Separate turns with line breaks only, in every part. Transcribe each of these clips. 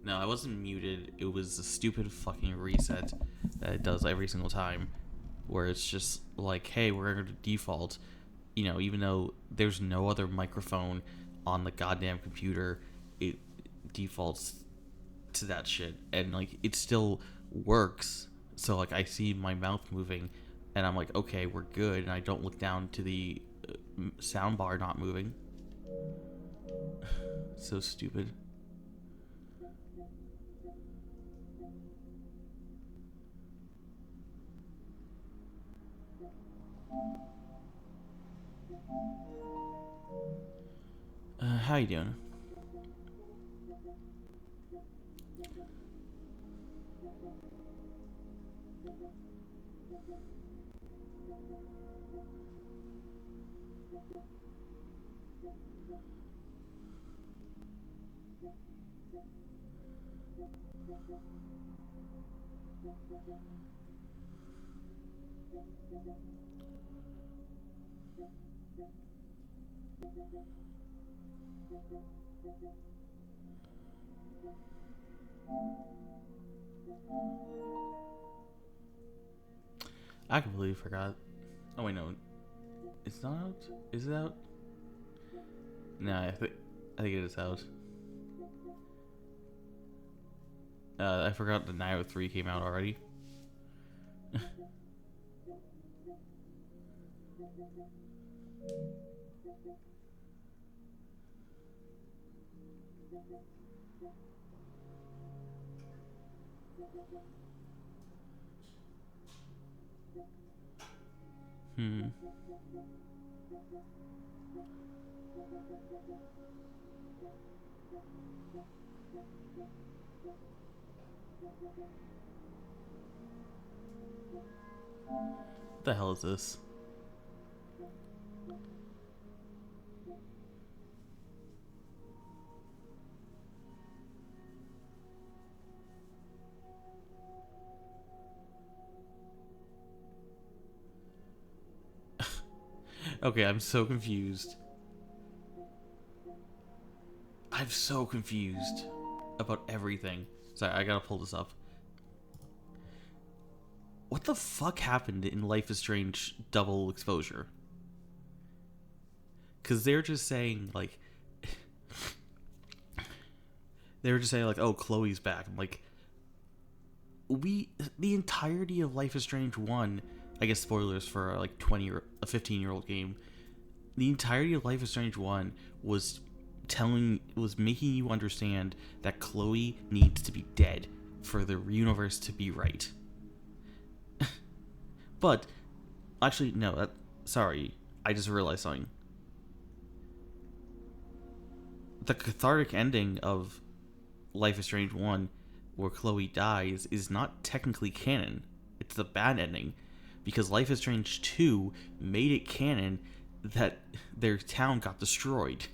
No, I wasn't muted. It was a stupid fucking reset that it does every single time, where it's just like, hey, we're going to default, even though there's no other microphone on the goddamn computer, it defaults to that shit, and like it still works. So like I see my mouth moving, and I'm like, okay, we're good, and I don't look down to the sound bar not moving. So stupid. How you doing? I completely forgot. Oh wait, no, it's not out. Is it out? No, I think it is out. I forgot the 903 came out already. Hmm. What the hell is this? Okay, I'm so confused. I'm so confused about everything. Sorry, I gotta pull this up. What the fuck happened in Life is Strange double exposure? Because they're just saying, like... they were just saying, like, oh, Chloe's back. I'm like... The entirety of Life is Strange 1... I guess spoilers for, like, a 15-year-old game. The entirety of Life is Strange 1 was making you understand that Chloe needs to be dead for the universe to be right. But actually, no. Sorry, I just realized something. The cathartic ending of Life is Strange 1, where Chloe dies, is not technically canon. It's the bad ending, because Life is Strange 2 made it canon that their town got destroyed.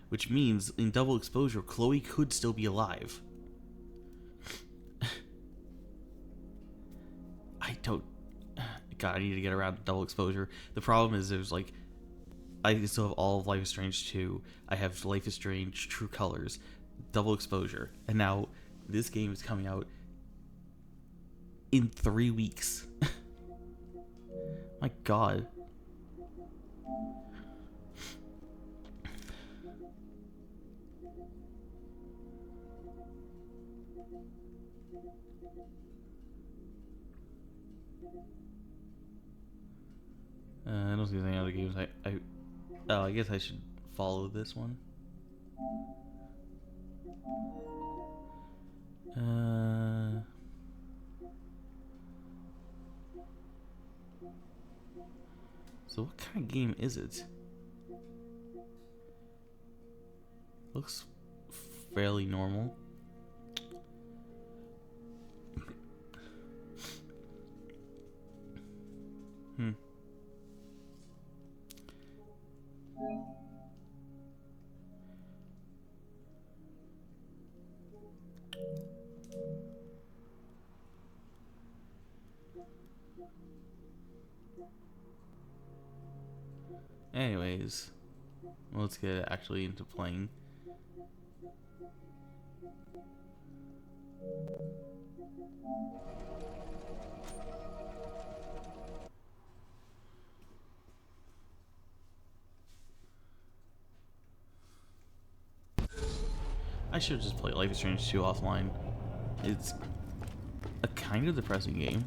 Which means, in double exposure, Chloe could still be alive. God, I need to get around to double exposure. The problem is there's like, I still have all of Life is Strange 2. I have Life is Strange True Colors, double exposure, and now this game is coming out in 3 weeks. My God. I don't see any other games. I guess I should follow this one. So what kind of game is it? Looks fairly normal. Anyways, let's get actually into playing. I should just play Life is Strange 2 offline. It's a kind of depressing game.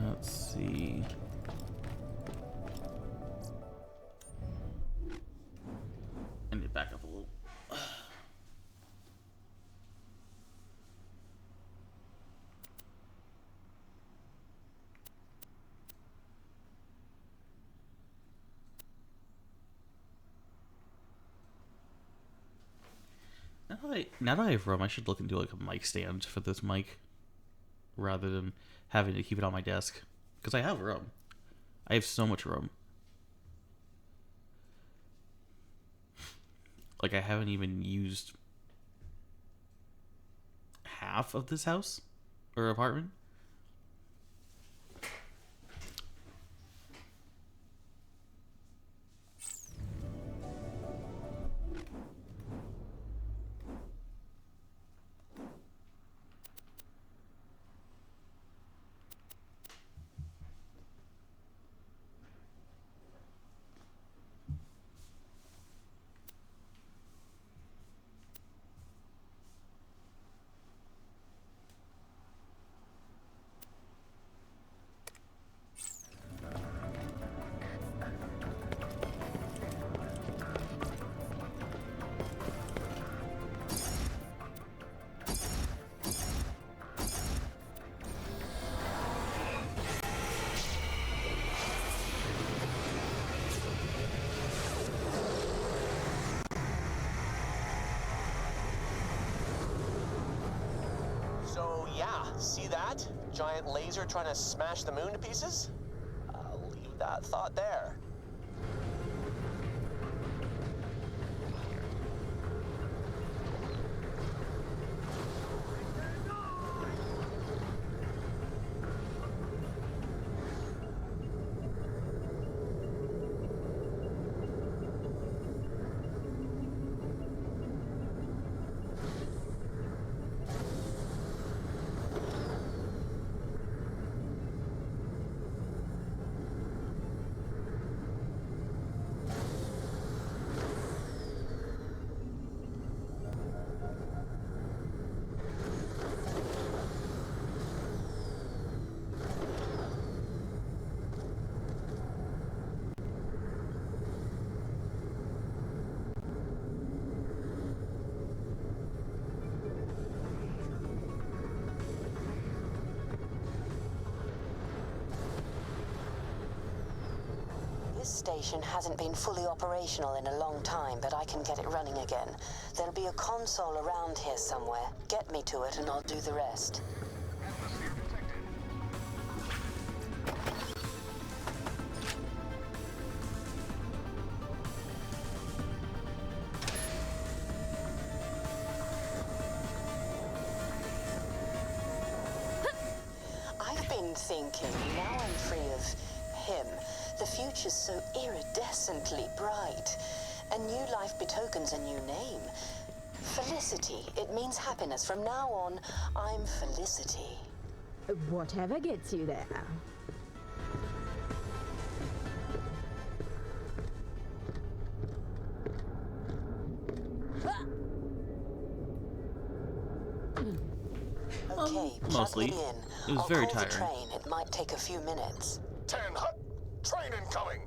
Let's see. I need to back up a little. Now that I have room, I should look into like a mic stand for this mic, rather than having to keep it on my desk. Because I have room. I have so much room. Like, I haven't even used half of this house or apartment.
See that? Giant laser trying to smash the moon to pieces? I'll leave that thought there.
This station hasn't been fully operational in a long time, but I can get it running again. There'll be a console around here somewhere. Get me to it and I'll do the rest. been thinking, now I'm free of him, the future's so iridescently bright. A new life betokens a new name. Felicity. It means happiness. From now on, I'm Felicity.
Whatever gets you there.
Okay,
Mostly.
plug me in.
It was
I'll
very
call
tiring.
the train. It might take a few minutes.
10 hut. Train incoming.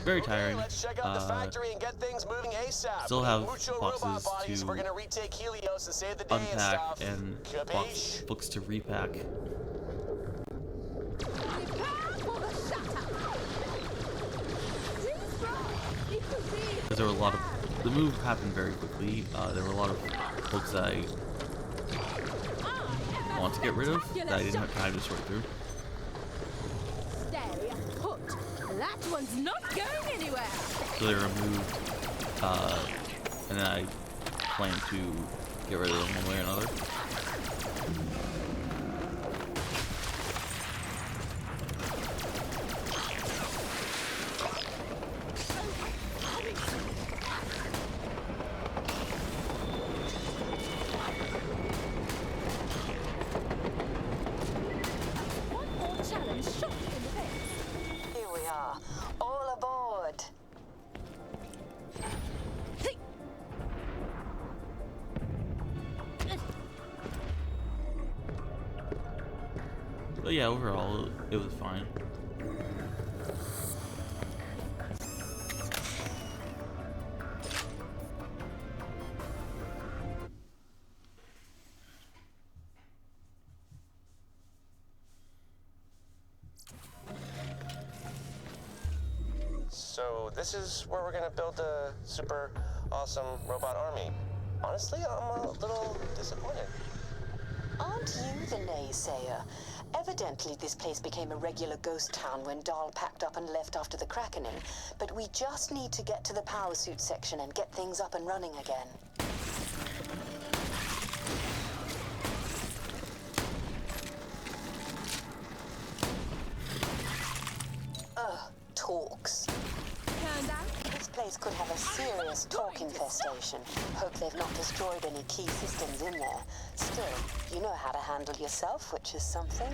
Very
Okay,
tiring.
let's check out the factory and get things moving ASAP.
Still
We
have
need mucho
boxes
robot bodies.
to
We're gonna retake Helios and save the day and
unpack
stuff.
and
Capiche?
books to repack. Because there were a lot of... The move happened very quickly. There were a lot of books that I want to get rid of that I didn't have time to sort through.
Stay put. That one's not going anywhere.
So they were removed, and then I plan to get rid of them one way or another.
One more challenge shot you in the face.
Here we are. All aboard.
Hey.
But yeah, overall, it was fine.
So this is where we're gonna build a super awesome robot army. Honestly, I'm a little disappointed.
Aren't you the naysayer? Evidently, this place became a regular ghost town when Dahl packed up and left after the Krakening. But we just need to get to the power suit section and get things up and running again. Talks.
Turned out.
This place could have a serious talk infestation. Hope they've not destroyed any key systems in there. Still, you know how to handle yourself, which is something.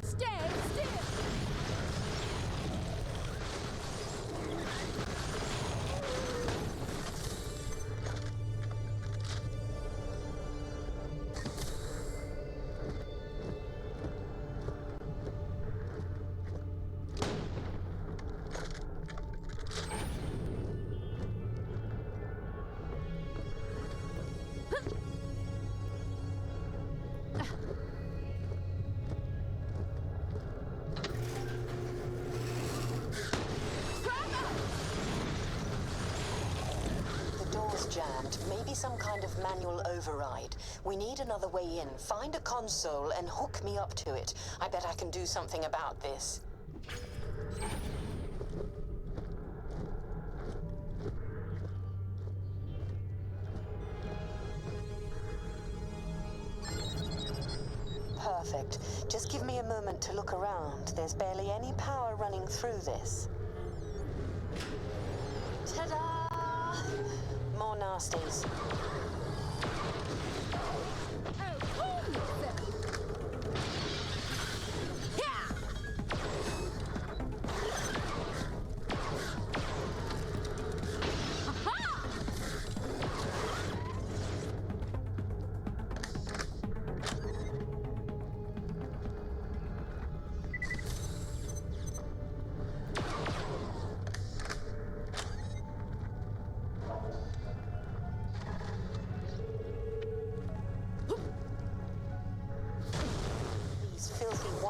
Stay still.
The door's jammed. Maybe some kind of manual override. We need another way in. Find a console and hook me up to it. I bet I can do something about this. Perfect. Just give me a moment to look around. There's barely any power running through this. Ta-da! More nasties.
Oh, calm yourself. Yeah. Aha!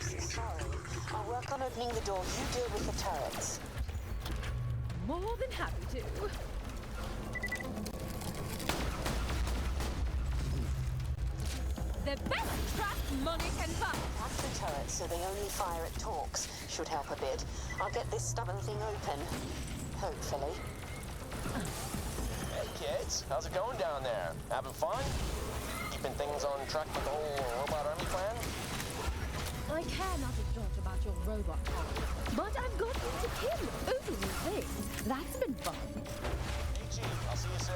Sorry. I'll work on opening the door. You deal with the turrets.
More than happy to. The best trap money can buy.
That's the turrets, so they only fire at talks. Should help a bit. I'll get this stubborn thing open. Hopefully.
Hey kids, how's it going down there? Having fun? Keeping things on track with the whole robot army plan?
I care not a dot about your robot arm, but I've gotten to kill opening things. That's been fun.
Hey Chief, I'll see you soon.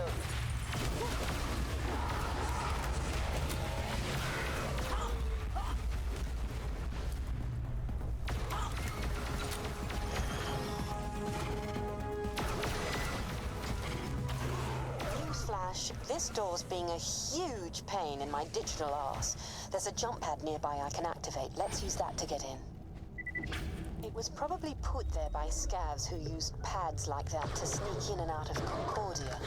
Newsflash, this door's being a huge pain in my digital arse. There's a jump pad nearby I can activate. Let's use that to get in. It was probably put there by scavs who used pads like that to sneak in and out of Concordia.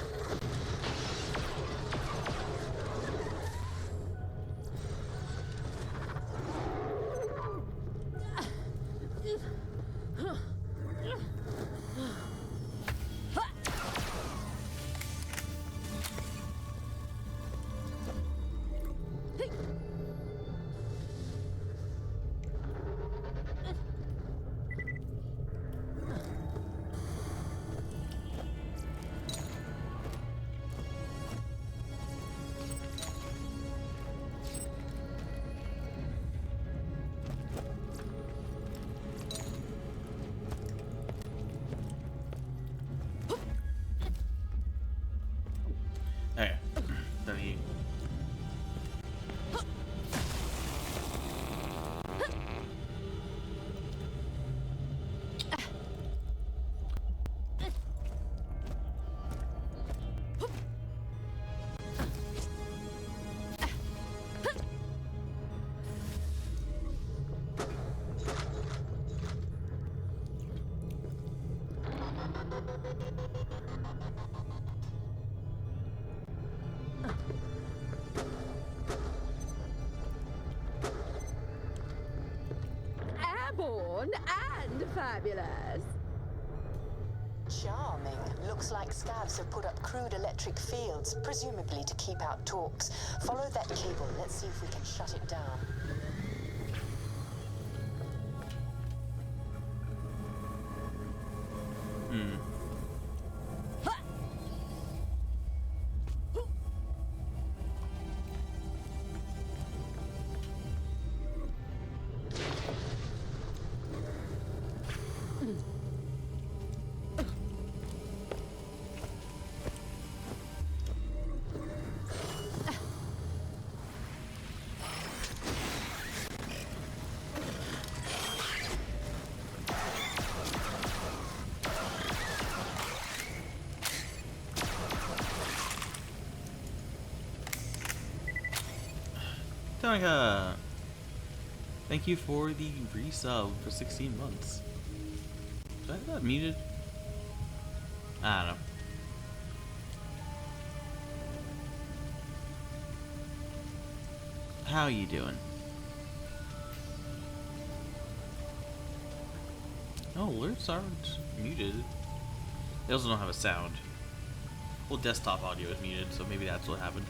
Hey, then he.
Airborne and fabulous.
Charming. Looks like scavs have put up crude electric fields, presumably to keep out talks. Follow that cable. Let's see if we can shut it down.
Tonica, thank you for the resub for 16 months. Did I have that muted? I don't know. How you doing? Oh, alerts aren't muted. They also don't have a sound. Well, desktop audio is muted, so maybe that's what happened.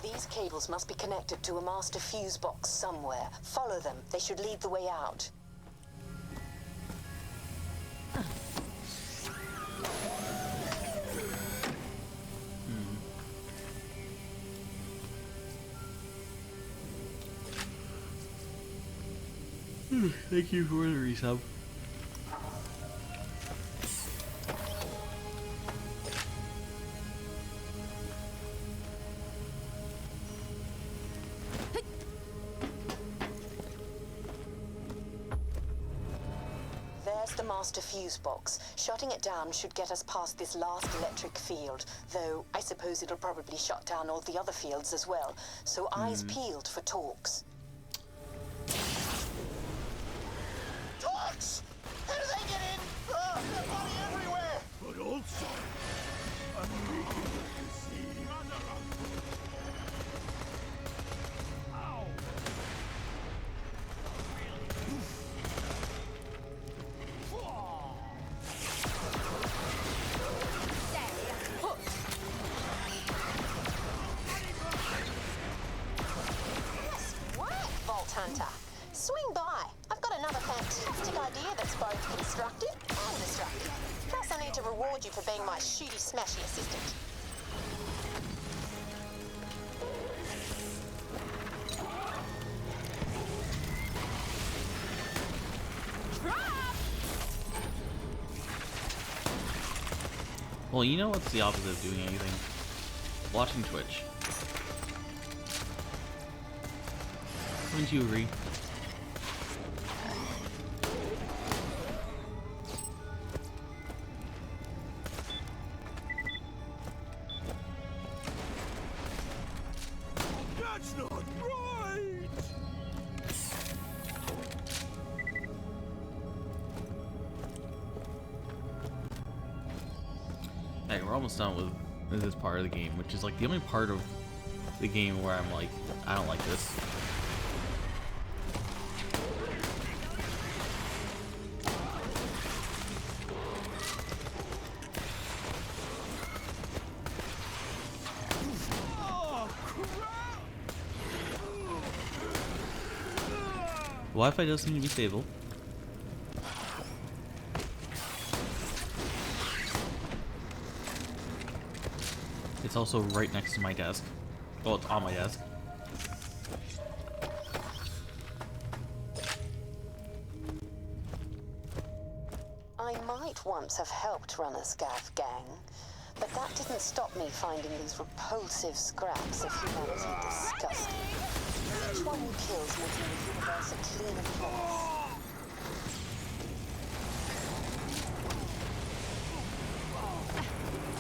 These cables must be connected to a master fuse box somewhere. Follow them. They should lead the way out.
Thank you for the resub.
There's the master fuse box. Shutting it down should get us past this last electric field, though I suppose it'll probably shut down all the other fields as well. So eyes peeled for talks.
Talks! How do they get in? There's money everywhere! But also, I'm making to see.
Hunter. Swing by. I've got another fantastic idea that's both constructive and destructive. Plus, I need to reward you for being my shooty smashy assistant.
Well, you know what's the opposite of doing anything? Watching Twitch. Wouldn't you agree?
That's not right!
Hey, we're almost done with this part of the game, which is like the only part of the game where I'm like, I don't like this. Wi-Fi does seem to be stable. It's also right next to my desk. Well, it's on my desk.
I might once have helped run a scav gang, but that didn't stop me finding these repulsive scraps of humanity disgusting. Each one you kill is making the universe a cleaner place.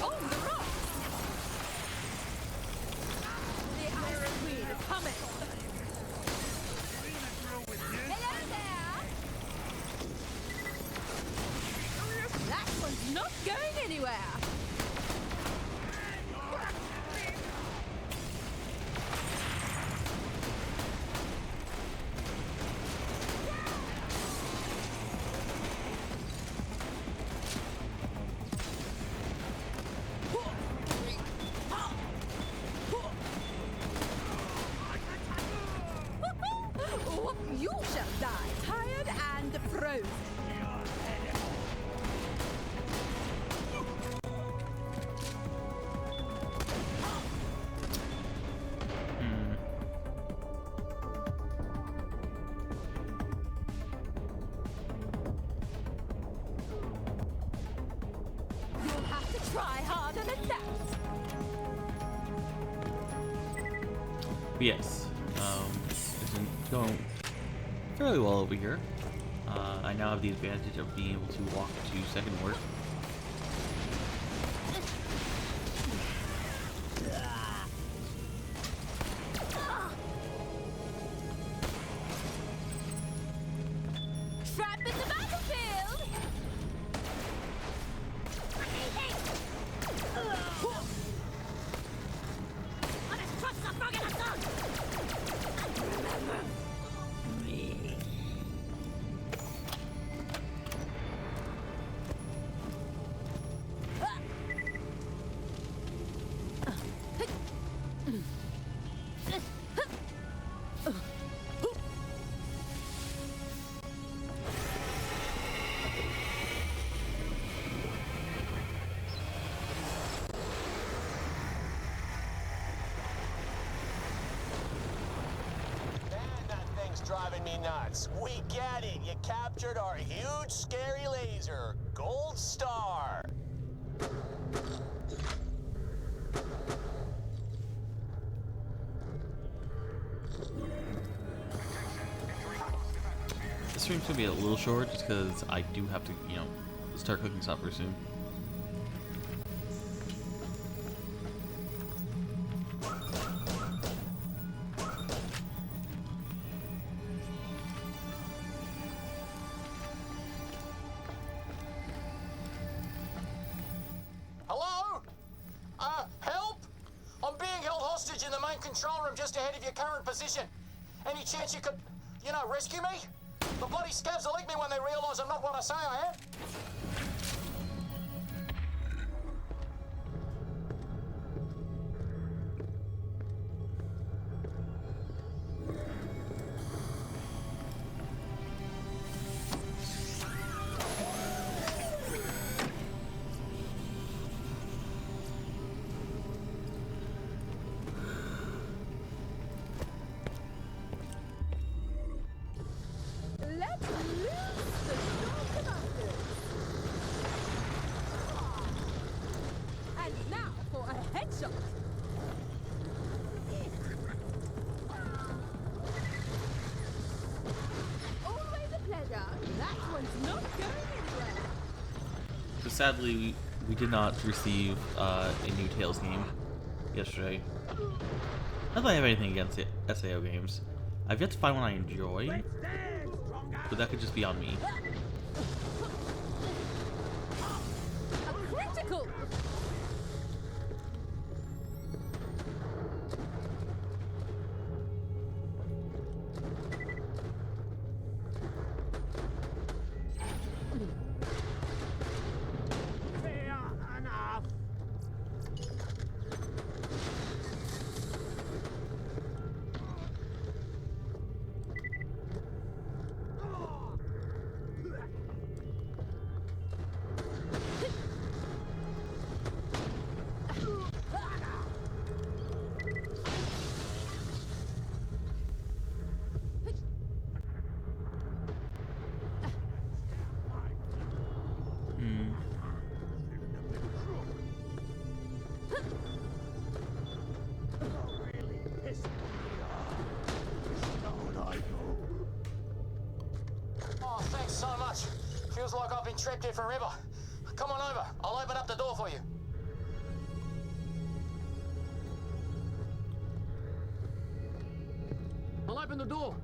On the rock! The Iron Queen is coming! Hello there! That one's not going anywhere! You shall die, tired and frozen. You'll have to try harder than that.
But yes, it's been going fairly well over here. I now have the advantage of being able to walk to second ward.
Trap in the battlefield!
Man, that thing's driving me nuts. We get it. You captured our huge, scary laser. Gold star.
This stream's gonna be a little short just because I do have to, you know, start cooking supper soon.
Hello? Help? I'm being held hostage in the main control room just ahead of your current position. Any chance you could, rescue me? The bloody scavs will lick me when they realise I'm not what I say I am.
shot. Always a pleasure. That one's not going anywhere.
So sadly, we did not receive a new Tales game yesterday. Not that I have anything against SAO games. I've yet to find one I enjoy, but that could just be on me.
A critical.
Oh, thanks so much. Feels like I've been trapped here forever. Come on over. I'll open up the door for you. I'll open the door.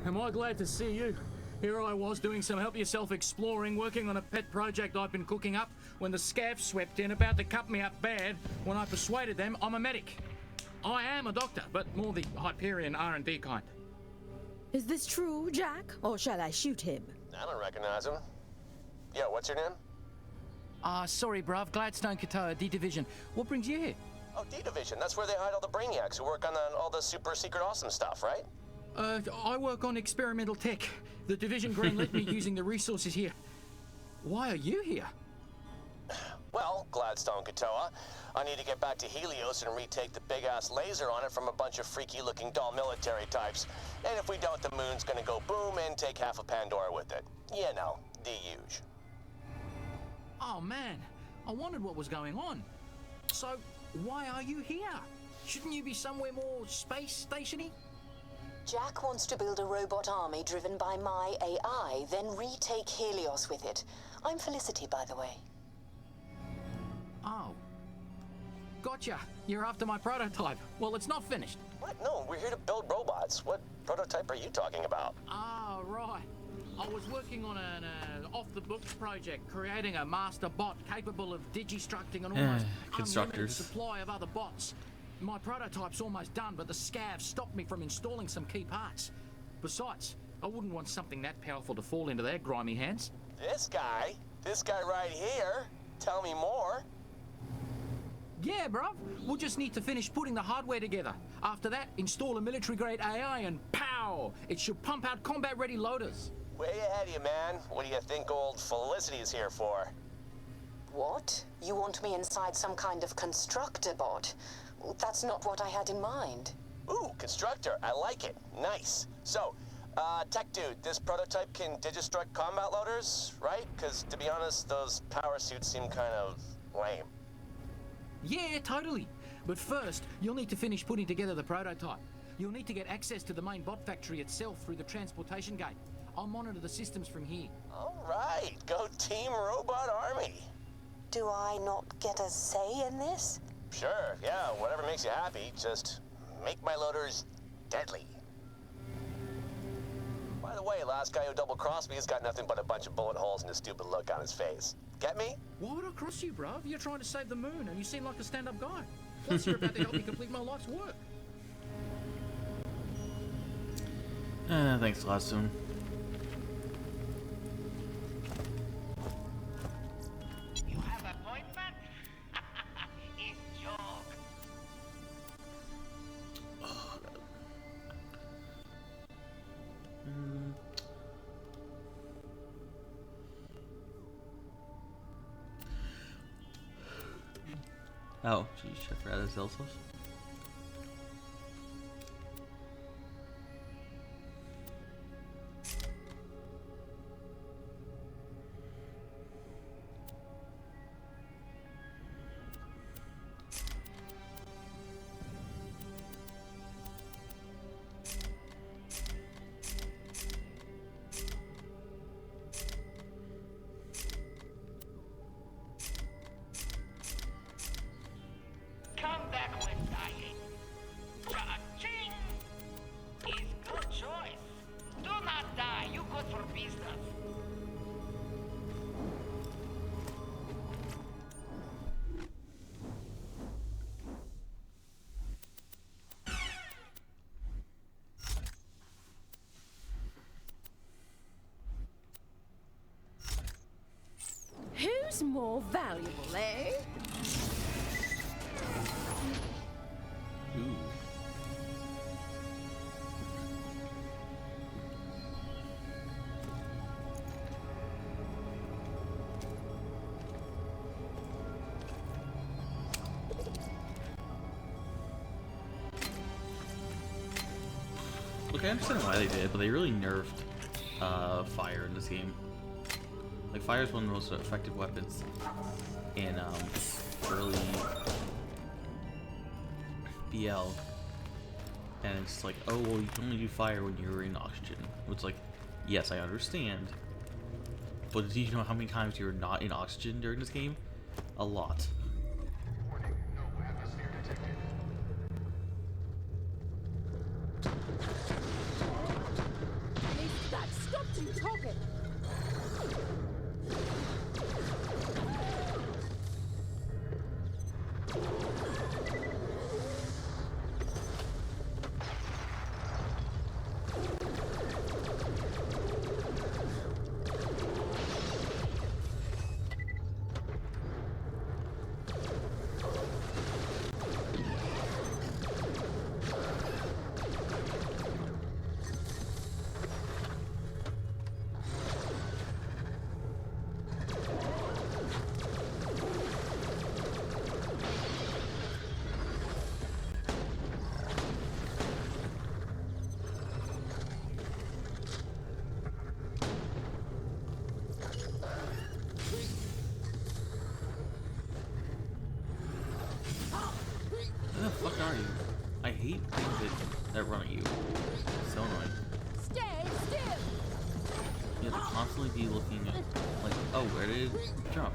Am I glad to see you? Here I was doing some help-yourself exploring, working on a pet project I've been cooking up, when the scavs swept in, about to cut me up bad. When I persuaded them, I'm a medic. I am a doctor, but more the Hyperion R&D kind.
Is this true, Jack? Or shall I shoot him?
I don't recognize him. Yeah, what's your name?
Sorry, bruv. Gladstone Katoa, D Division. What brings you here?
Oh, D-Division. That's where they hide all the brainiacs who work on all the super secret awesome stuff, right?
I work on experimental tech. The Division greenlit me using the resources here. Why are you here?
Well, Gladstone Katoa, I need to get back to Helios and retake the big-ass laser on it from a bunch of freaky-looking dull military types. And if we don't, the moon's gonna go boom and take half of Pandora with it. You know, the huge.
Oh, man. I wondered what was going on. So, why are you here? Shouldn't you be somewhere more space stationy?
Jack wants to build a robot army driven by my AI, then retake Helios with it. I'm Felicity, by the way.
Oh. Gotcha. You're after my prototype. Well, it's not finished.
What? No, we're here to build robots. What prototype are you talking about?
Ah, right. I was working on an off-the-books project, creating a master bot capable of digistructing an almost unlimited
constructors.
supply of other bots. My prototype's almost done, but the scavs stopped me from installing some key parts. Besides, I wouldn't want something that powerful to fall into their grimy hands.
This guy right here. Tell me more.
Yeah, bruv. We'll just need to finish putting the hardware together. After that, install a military-grade AI and pow! It should pump out combat-ready loaders.
Way ahead of you, man. What do you think old Felicity is here for?
What? You want me inside some kind of constructor bot? That's not what I had in mind.
Ooh, constructor. I like it. Nice. So, tech dude, this prototype can digistruct combat loaders, right? Because, to be honest, those power suits seem kind of lame.
Yeah, totally. But first, you'll need to finish putting together the prototype. You'll need to get access to the main bot factory itself through the transportation gate. I'll monitor the systems from here.
All right. Go Team Robot Army.
Do I not get a say in this?
Sure, yeah, whatever makes you happy. Just make my loaders deadly. By the way, last guy who double-crossed me has got nothing but a bunch of bullet holes and a stupid look on his face. Get me?
Why would I cross you, bruv? You're trying to save the moon, and you seem like a stand-up guy. Plus, you're about to help me complete my life's work.
Thanks, Gladstone.
You have appointment? It's joke.
Oh, geez, I forgot his Zelsos.
What's more valuable, eh?
Ooh. Okay, I understand why they did it, but they really nerfed fire in this game. Like, fire is one of the most effective weapons in early BL. And it's like, oh, well, you can only do fire when you're in oxygen. It's like, yes, I understand. But do you know how many times you're not in oxygen during this game? A lot.
That stopped you talking.
Where the fuck are you? I hate things that run at you. It's so annoying.
Stay still.
You have to constantly be looking at, like, oh, where did it jump?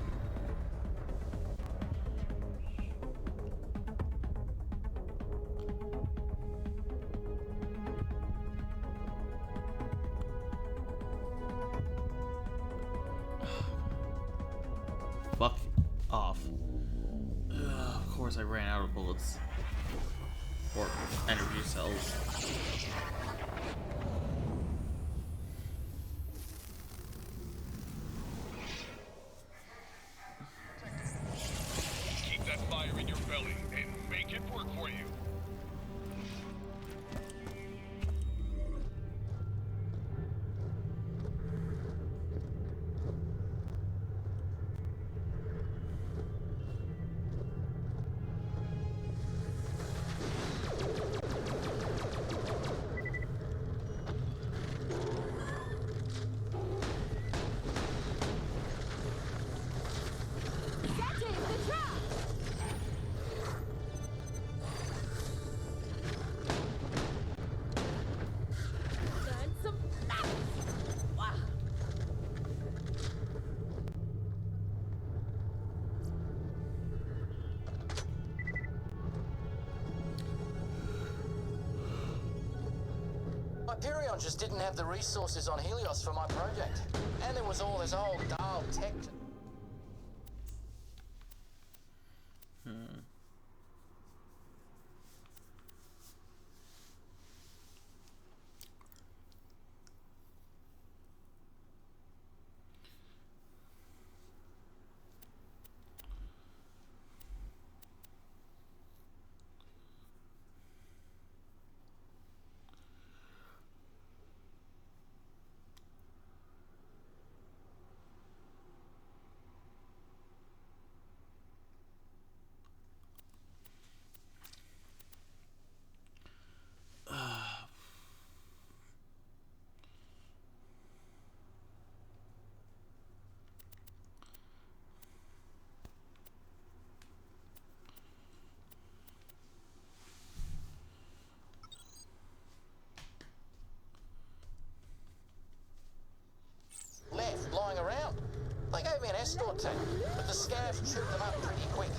Fuck off. Of course I ran out of bullets. Or energy cells.
Keep that fire in your belly and make it work for you.
Setting the trap. Learn some balance. Wow.
Hyperion just didn't have the resources on Helios for my project. And there was all this old dial tech. Left, lying around. They gave me an escort team, but the scavs chewed them up pretty quick.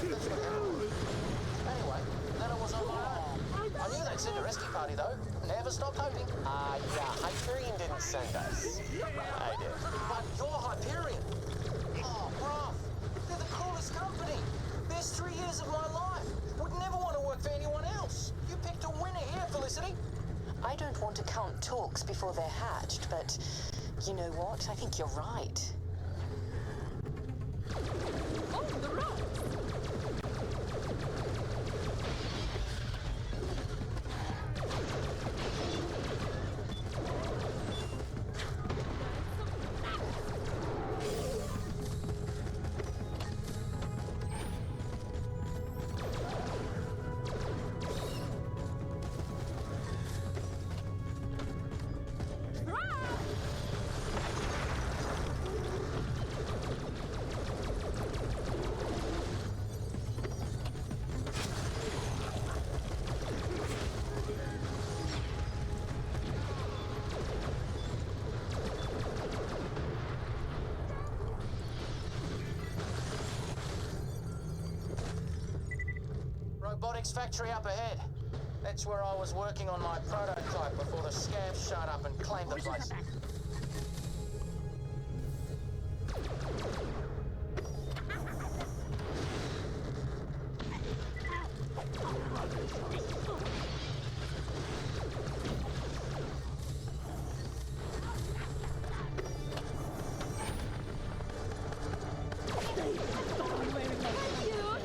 That's what happened. Anyway, then I was on my own. I knew they'd send a rescue party though. Never stopped hoping.
Yeah, Hyperion didn't send us. I did.
But you're Hyperion. Oh, bruv. They're the coolest company. Best 3 years of my life. Would never want to work for anyone else. You picked a winner here, Felicity.
I don't want to count talks before they're hatched, but you know what? I think you're right.
robotics factory up ahead. That's where I was working on my prototype before the scabs showed up and claimed the place.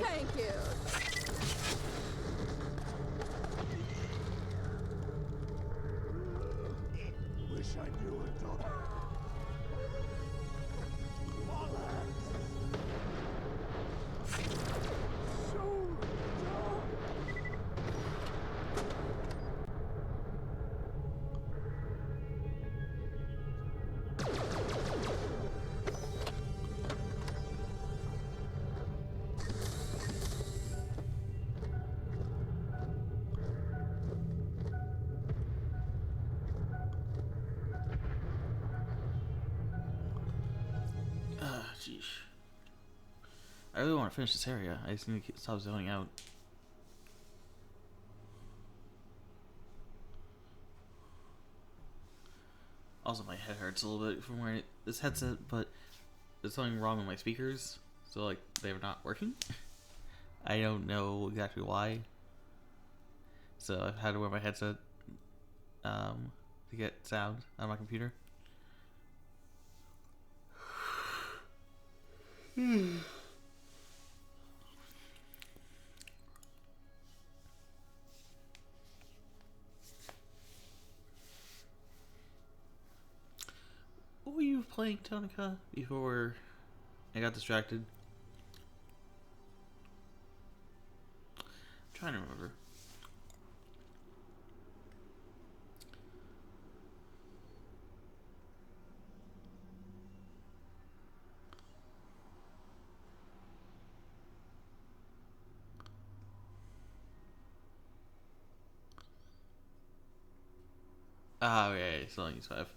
Thank you.
Wish I knew it, though.
Jeez. I really want to finish this area. I just need to stop zoning out. Also, my head hurts a little bit from wearing this headset, but there's something wrong with my speakers, so like they're not working. I don't know exactly why. So I've had to wear my headset to get sound on my computer. What were you playing, Tonica, before I got distracted? I'm trying to remember. Oh, yeah, it's only 5.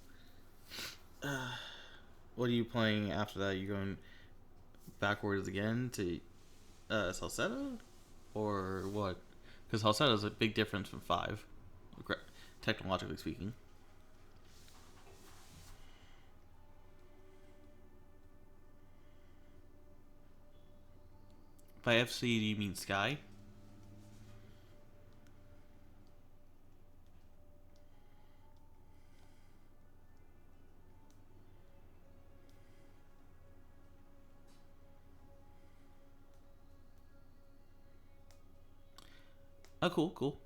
What are you playing after that? You going backwards again to Salsetta? Or what? Because Salsetta is a big difference from 5, technologically speaking. By FC, do you mean Sky? Oh, cool, cool.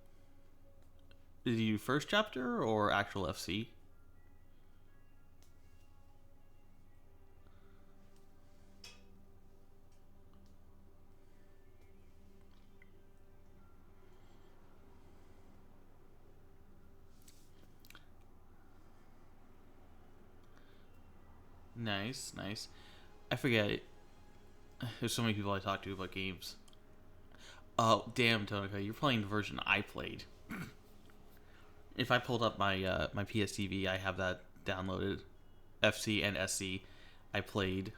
Did you do first chapter or actual FC? Nice, nice. I forget. There's so many people I talk to about games. Oh, damn, Tonica, you're playing the version I played. If I pulled up my my PSTV, I have that downloaded. FC and SC. I played.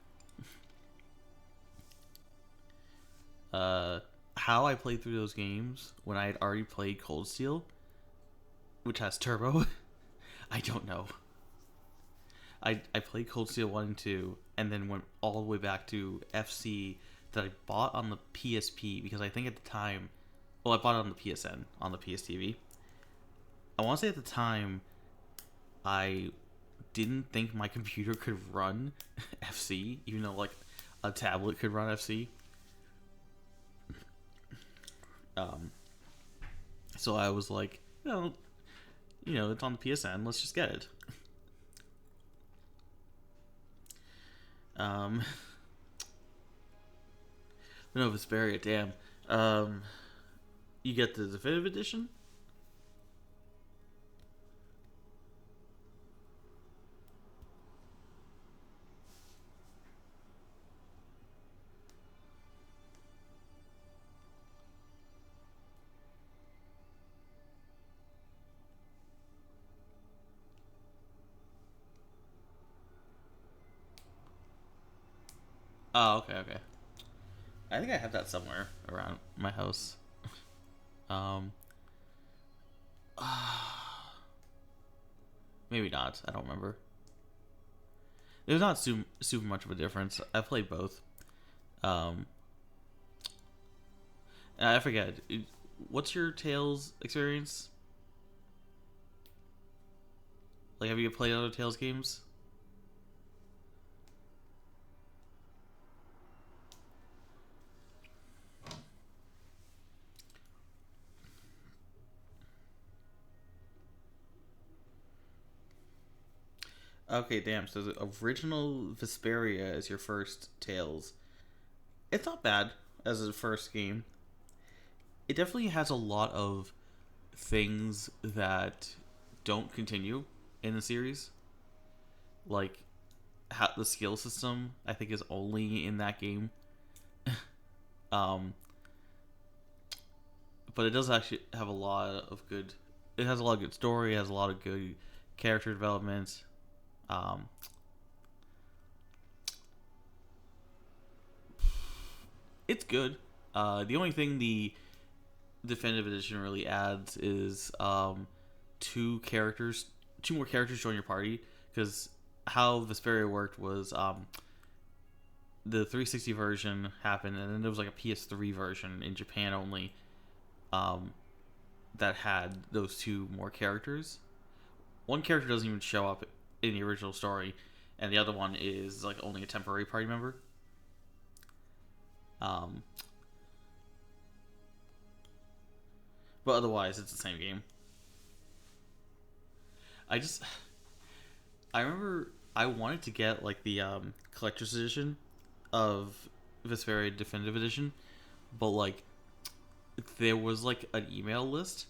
How I played through those games when I had already played Cold Steel, which has turbo, I don't know. I played Cold Steel 1 and 2, and then went all the way back to FC that I bought on the PSP, because I think at the time, well, I bought it on the PSN, on the PSTV. I want to say at the time, I didn't think my computer could run FC, even though, like, a tablet could run FC. So I was like, it's on the PSN, let's just get it. No, Vesperia, damn. You get the definitive edition? Oh, okay. I think I have that somewhere around my house. Um, maybe not. I don't remember. There's not super much of a difference. I played both. And I forget. What's your Tales experience? Like, have you played other Tales games? Okay, damn. So the original Vesperia is your first Tales. It's not bad as a first game. It definitely has a lot of things that don't continue in the series. Like, how the skill system, I think, is only in that game. um, but it does actually have a lot of good. It has a lot of good story. It has a lot of good character development. Um, it's good. The only thing the definitive edition really adds is two more characters join your party, because how Vesperia worked was the 360 version happened, and then there was like a PS3 version in Japan only that had those two more characters. One character doesn't even show up in the original story, and the other one is like only a temporary party member. But otherwise, it's the same game. I remember I wanted to get like the collector's edition of Vesperia Definitive Edition, but like there was like an email list,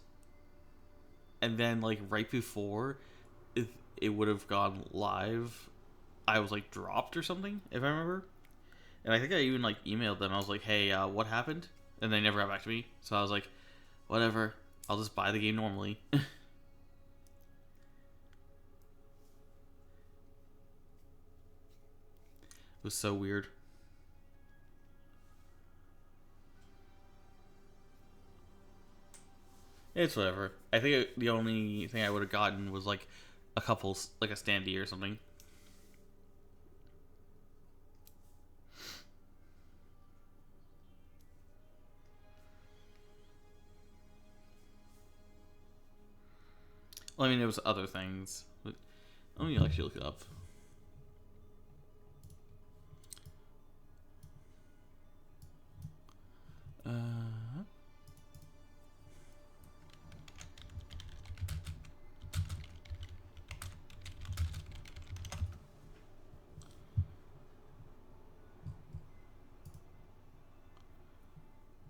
and then like right before it would have gone live, I was like dropped or something, if I remember. And I think I even like emailed them. I was like, "Hey, what happened?" And they never got back to me. So I was like, "Whatever. I'll just buy the game normally." It was so weird. It's whatever. I think the only thing I would have gotten was like a couple, like a standee or something. Well, I mean, there was other things, but let me actually look it up.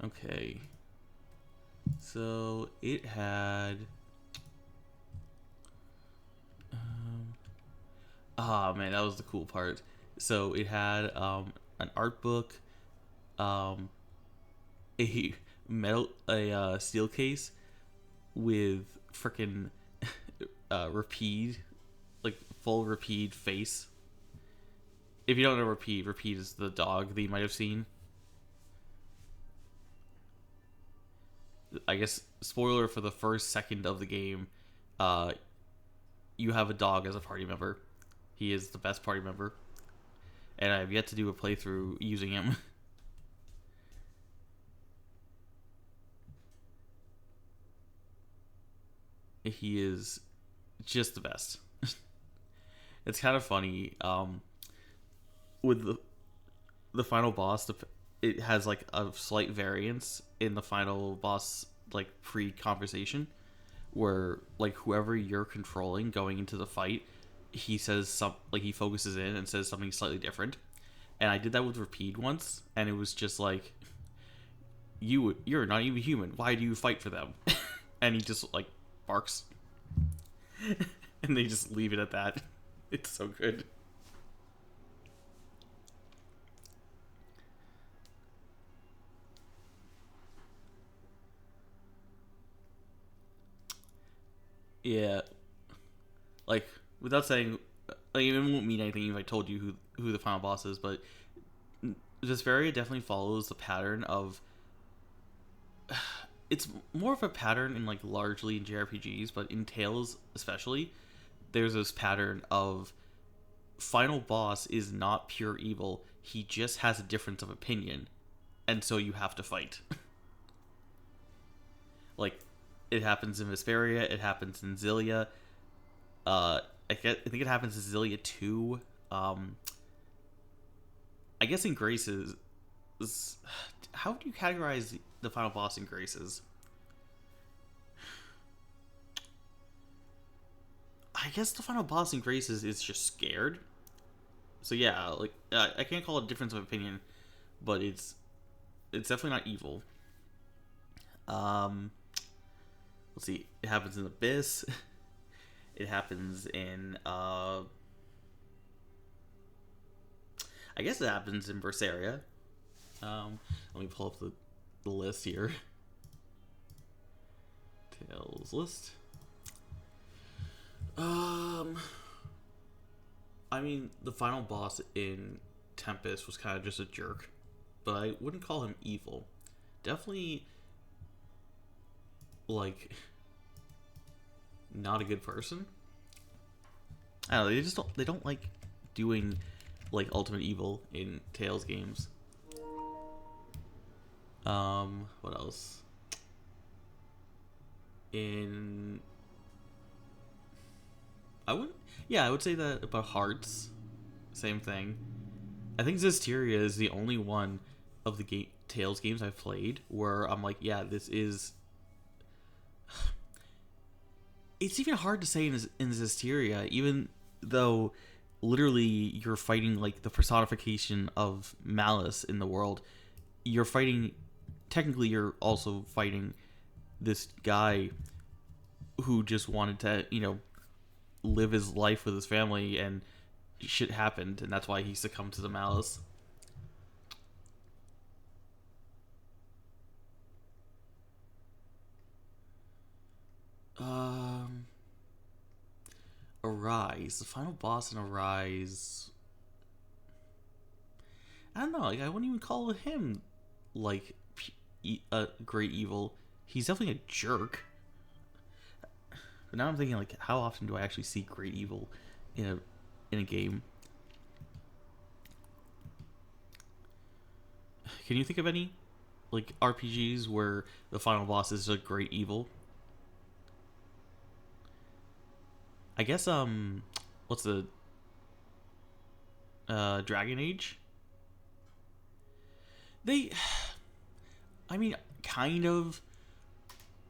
Okay. So it had. Man, that was the cool part. So it had an art book, a steel case with freaking Rapide, like full Rapide face. If you don't know Rapide, Rapide is the dog that you might have seen. I guess spoiler for the first second of the game, you have a dog as a party member. He is the best party member, and I have yet to do a playthrough using him. He is just the best. It's kind of funny. With the final boss, it has like a slight variance in the final boss, like pre-conversation, where like whoever you're controlling going into the fight, he says he focuses in and says something slightly different. And I did that with Rapide once, and it was just like, you're not even human. Why do you fight for them? And he just like barks, and they just leave it at that. It's so good. Yeah, like without saying, like it won't mean anything if I told you who the final boss is, but Vesperia definitely follows the pattern of it's more of a pattern in like largely in JRPGs, but in Tales especially, there's this pattern of final boss is not pure evil. He just has a difference of opinion, and so you have to fight. Like, it happens in Vesperia, it happens in Xillia. I think it happens in Xillia 2. I guess in Graces, how do you categorize the final boss in Graces? I guess the final boss in Graces is just scared. So yeah, like I can't call it a difference of opinion, but it's definitely not evil. Let's see. It happens in Abyss. It happens in I guess it happens in Berseria. Let me pull up the list here. Tales list. I mean, the final boss in Tempest was kind of just a jerk, but I wouldn't call him evil. Definitely, like, not a good person. I don't know, they don't like doing like ultimate evil in Tales games. What else? I would say that about Hearts. Same thing. I think Zestiria is the only one of the Tales games I've played where I'm like, yeah, this is. It's even hard to say in Zestiria, even though literally you're fighting like the personification of malice in the world. You're fighting. Technically, you're also fighting this guy who just wanted to, live his life with his family, and shit happened, and that's why he succumbed to the malice. Arise. The final boss in Arise. I don't know. Like, I wouldn't even call him like a great evil. He's definitely a jerk. But now I'm thinking, like, how often do I actually see great evil in a game? Can you think of any like RPGs where the final boss is a great evil? I guess what's the Dragon Age? I mean, kind of.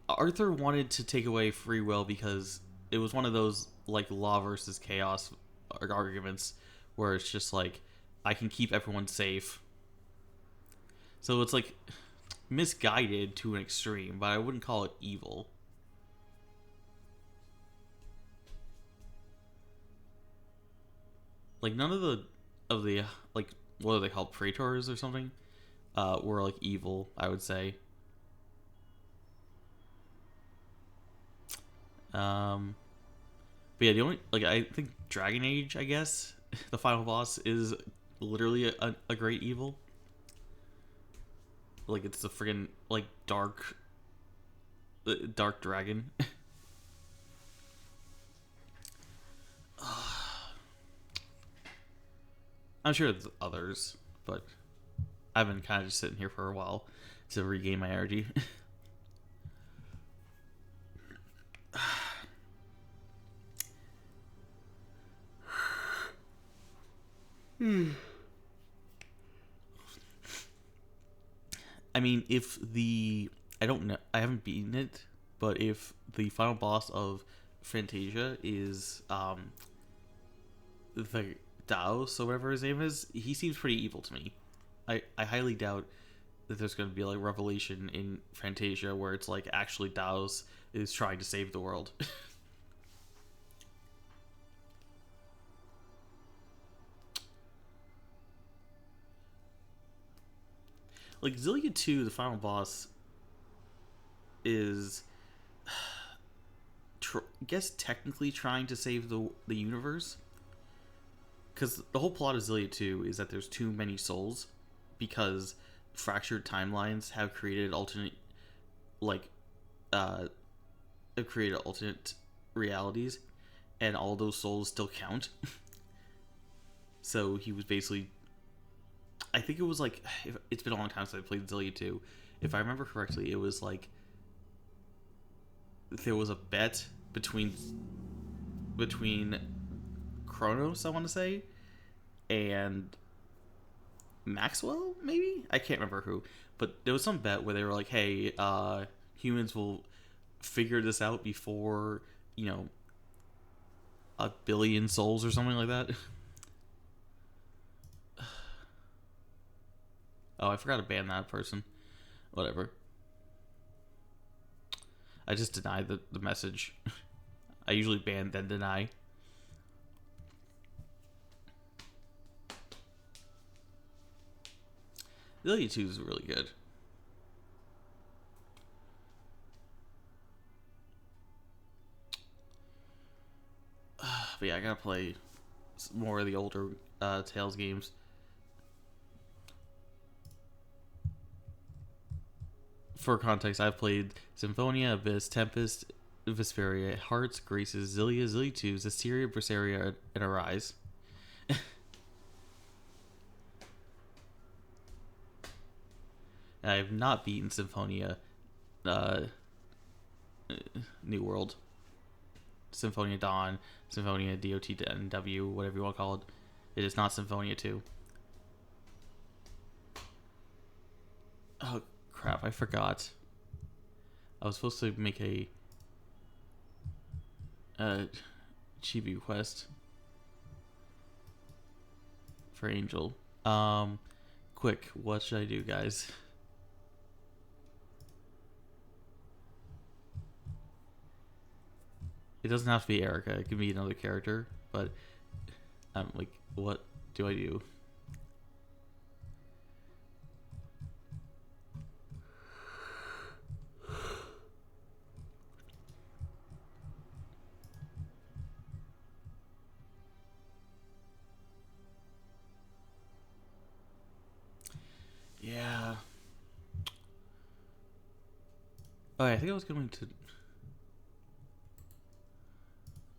Arthur wanted to take away free will because it was one of those like law versus chaos arguments where it's just like, I can keep everyone safe. So it's like misguided to an extreme, but I wouldn't call it evil. Like, none of the like, what are they called, praetors or something, were like evil, I would say. But yeah, the only, like, I think Dragon Age, I guess, the final boss is literally a great evil. Like, it's the friggin' like dark dragon. I'm sure there's others, but I've been kind of just sitting here for a while to regain my energy. I mean, I don't know, I haven't beaten it, but if the final boss of Fantasia is the Daos or whatever his name is, he seems pretty evil to me. I highly doubt that there's going to be like revelation in Fantasia where it's like actually Daos is trying to save the world. Like, Xillia 2, the final boss is, I guess, technically trying to save the universe. Because the whole plot of Xillia 2 is that there's too many souls, because fractured timelines have created alternate, like, have created alternate realities, and all those souls still count. So he was basically, I think it was like, it's been a long time since I played Zillia 2. If I remember correctly, it was like there was a bet between Kronos, I want to say, and Maxwell, maybe? I can't remember who. But there was some bet where they were like, hey, humans will figure this out before, you know, 1 billion souls or something like that. Oh, I forgot to ban that person. Whatever. I just denied the message. I usually ban, then deny. Zillia 2 is really good. But yeah, I gotta play more of the older Tales games. For context, I've played Symphonia, Abyss, Tempest, Vesperia, Hearts, Graces, Zillia, Zillia 2, Zestiria, Berseria, and Arise. I have not beaten Symphonia New World. Symphonia Dawn, Symphonia DOTW, whatever you want to call it. It is not Symphonia 2. Oh, crap, I forgot. I was supposed to make a Chibi quest for Angel. Quick, what should I do, guys? It doesn't have to be Erica. It can be another character, but I'm like, what do I do? Yeah. Oh, I think I was going to.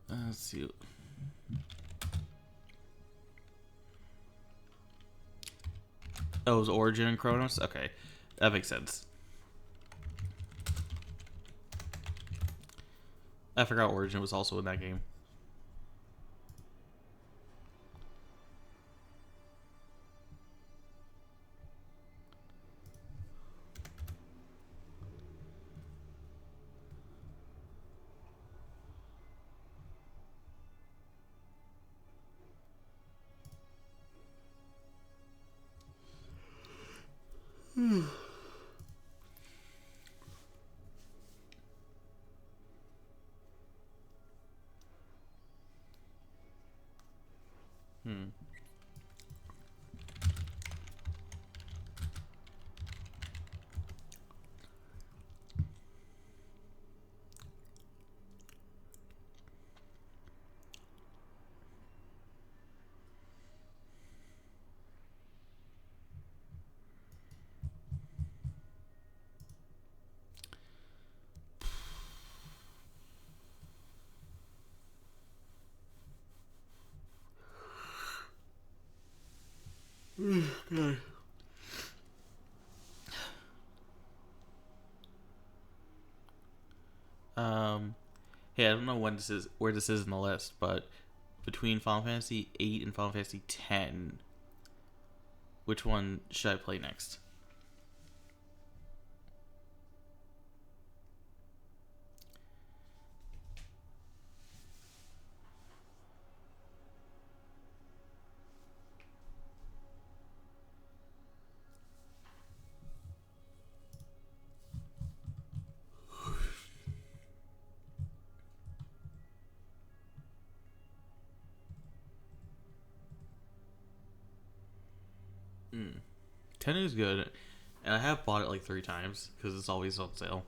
Let's see. Oh, it was Origin and Chronos? Okay. That makes sense. I forgot Origin was also in that game. Hey, I don't know when this is, where this is in the list, but between Final Fantasy 8 and Final Fantasy 10, which one should I play next? Mm. 10 is good, and I have bought it like 3 times because it's always on sale.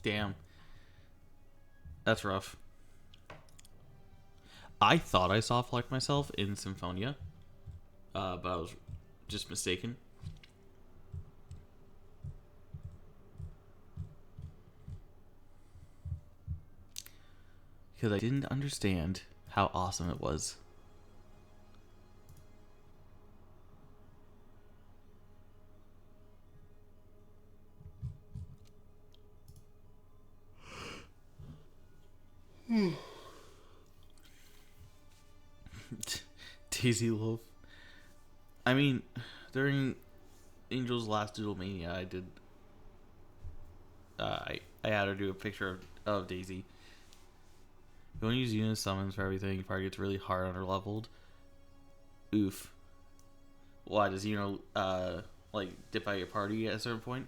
Damn. That's rough. I thought I saw Fleck myself in Symphonia, but I was just mistaken. Because I didn't understand how awesome it was. Daisy Loaf. I mean, during Angel's Last Duel Mania, I did. I had her do a picture of Daisy. You want to use unit summons for everything, probably gets really hard under leveled. Oof. Why does like dip out your party at a certain point?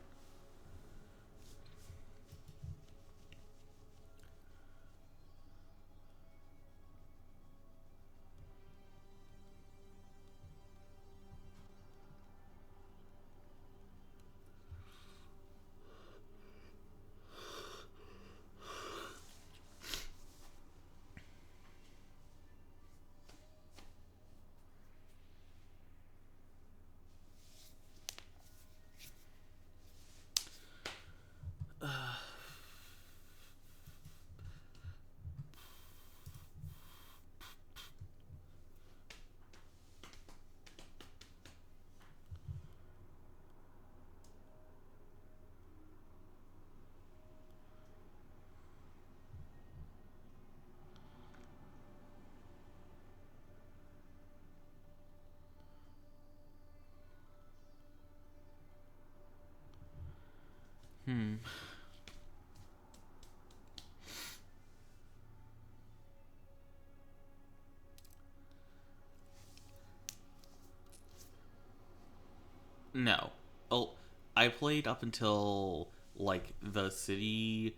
No. Oh, I played up until like the city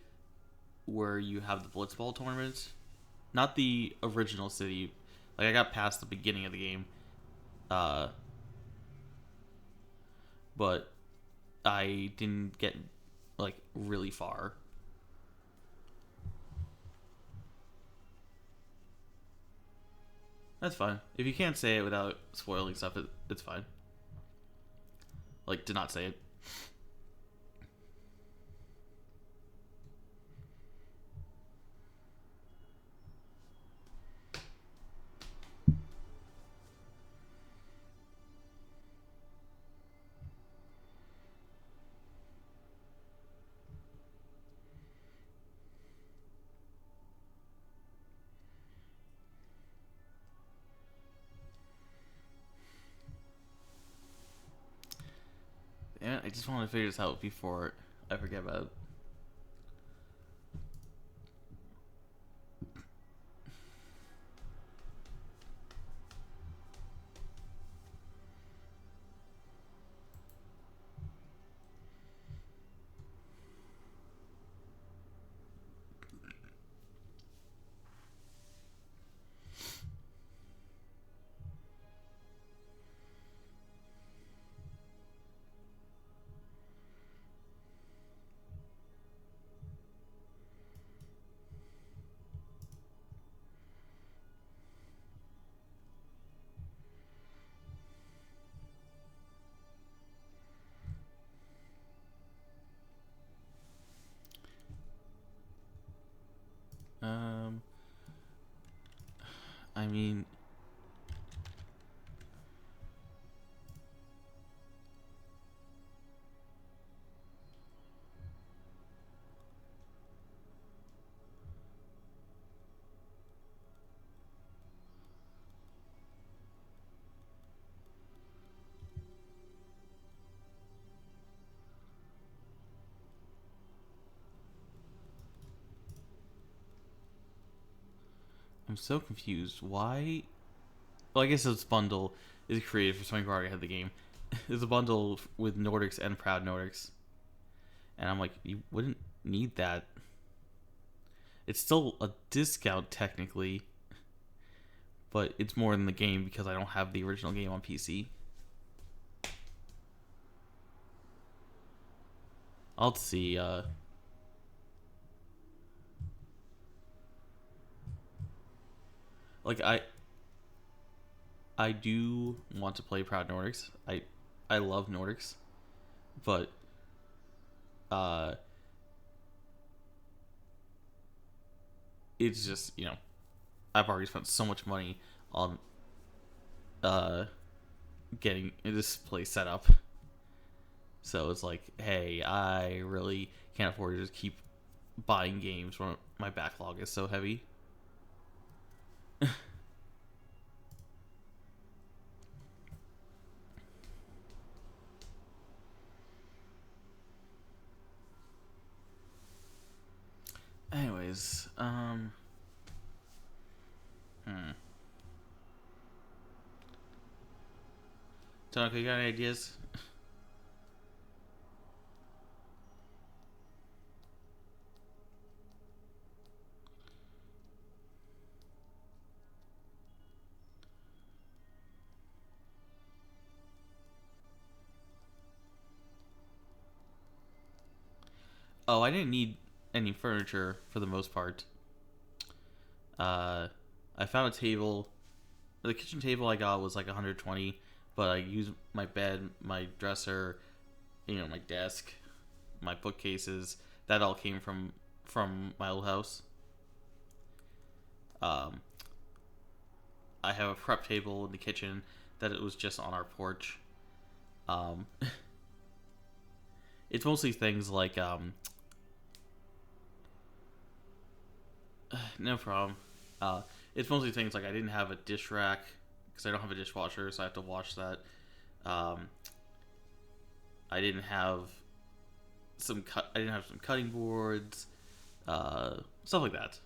where you have the Blitzball tournament. Not the original city. Like I got past the beginning of the game. Uh but I didn't get like really far. That's fine. If you can't say it without spoiling stuff, it's fine. Like, to not say it. Yeah, I just want to figure this out before I forget about it. I mean, I'm so confused. Why? Well, I guess this bundle is created for somebody who already had the game. It's a bundle with Nordics and Proud Nordics. And I'm like, you wouldn't need that. It's still a discount, technically. But it's more than the game because I don't have the original game on PC. I'll see, Like I do want to play Proud Nordics. I love Nordics, but uh, it's just, you know, I've already spent so much money on uh getting this place set up. So it's like, hey, I really can't afford to just keep buying games when my backlog is so heavy. Anyways, Tanaka, you got any ideas? Oh, I didn't need any furniture for the most part. I found a table. The kitchen table I got was like 120, but I used my bed, my dresser, you know, my desk, my bookcases. That all came from my old house. Um, I have a prep table in the kitchen that it was just on our porch. Um, it's mostly things like no problem. It's mostly things like I didn't have a dish rack because I don't have a dishwasher, so I have to wash that. Um, I didn't have I didn't have some cutting boards, stuff like that.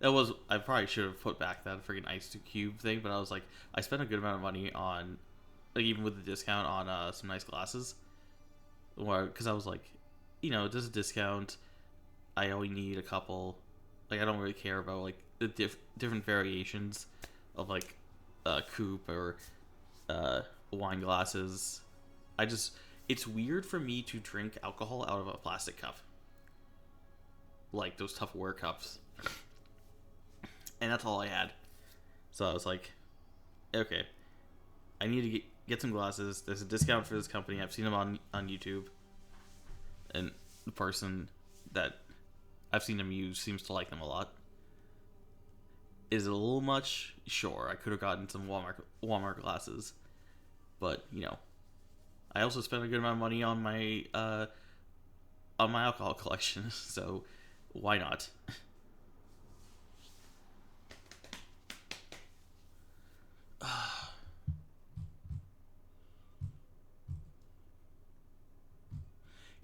I probably should have put back that freaking ice cube thing, but I was like, I spent a good amount of money on, like, even with the discount on some nice glasses, because I was like, you know, there's a discount. I only need a couple. Like, I don't really care about like the different variations of like coupe or wine glasses. It's weird for me to drink alcohol out of a plastic cup, like those Tupperware cups, and that's all I had. So I was like, okay, I need to get some glasses. There's a discount for this company. I've seen them on YouTube, and the person that I've seen them use seems to like them a lot. Is it a little much? Sure, I could have gotten some Walmart glasses, but you know, I also spent a good amount of money on my alcohol collection, so why not?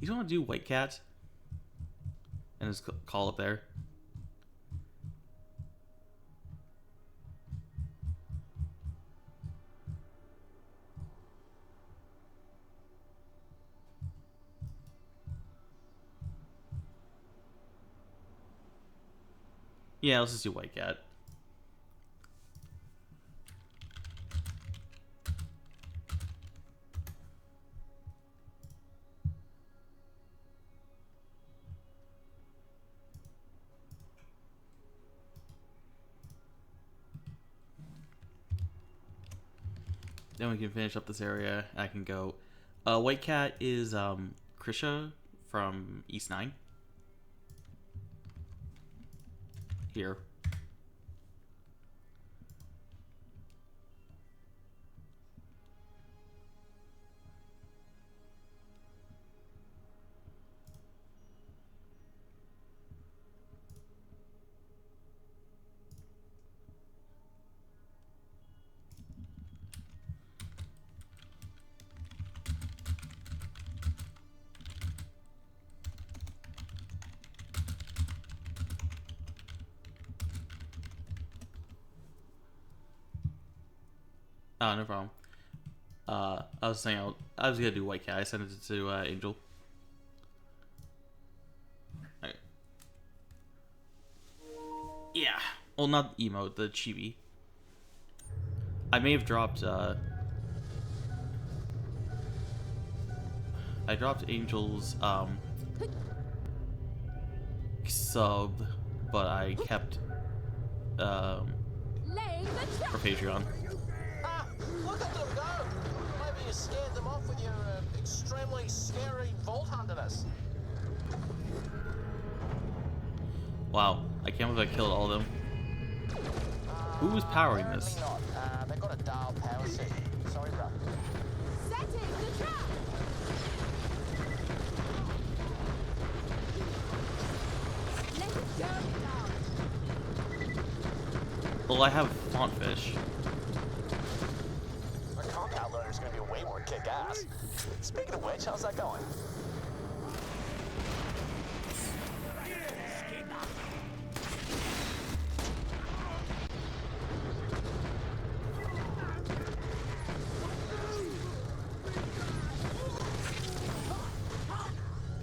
You don't want to do White Cat and just call it there? Yeah, let's just do White Cat. Then we can finish up this area. I can go. White Cat is Krisha from East 9. Here. Oh, no problem. I was saying I was gonna do White Cat. I sent it to Angel. Right. Yeah. Well, not the emote, the chibi. I may have dropped. I dropped Angel's sub, but I kept
Laying the trap.
for Patreon.
Ah, look at them go! Maybe you scared them off with your extremely scary vault hunterness.
Wow, I can't believe I killed all of them. Who was powering this?
Apparently not. They've got a dial power set. Sorry, bro.
Setting the trap. Let it go now.
Well, I have font fish.
Our compound loader's gonna be way more kick-ass. Speaking of which, how's that going?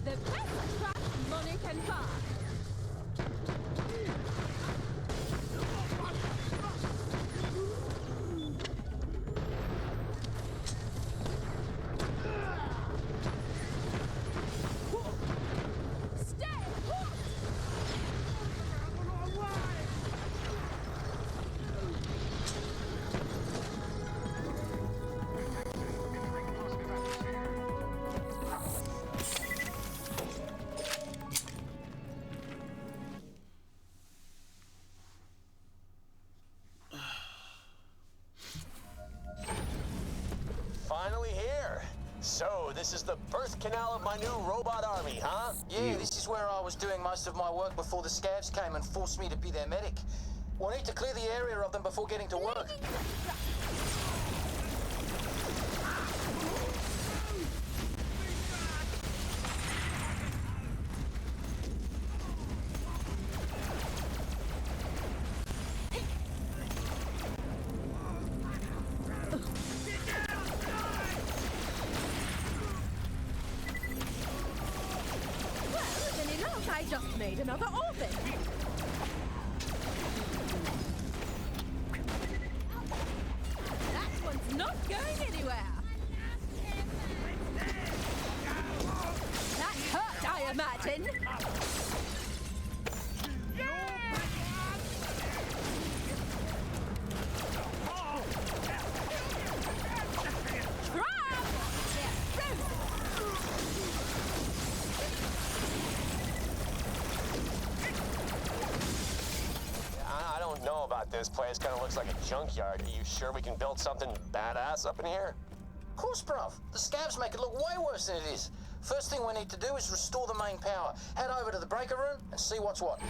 The best trap money can buy. Stay put.
Finally here. So, this is the birth canal of my new robot army, huh?
Yeah, this is where I was doing most of my work before the scavs came and forced me to be their medic. We'll need to clear the area of them before getting to work.
Well, then it looks I just made another orbit. That one's not going anywhere. That hurt, I imagine. Trap!
I don't know about this place. Kind of looks like a junkyard. Are you sure we can build something badass up in here?
Of course, bruv. The scavs make it look way worse than it is. First thing we need to do is restore the main power. Head over to the breaker room and see what's what.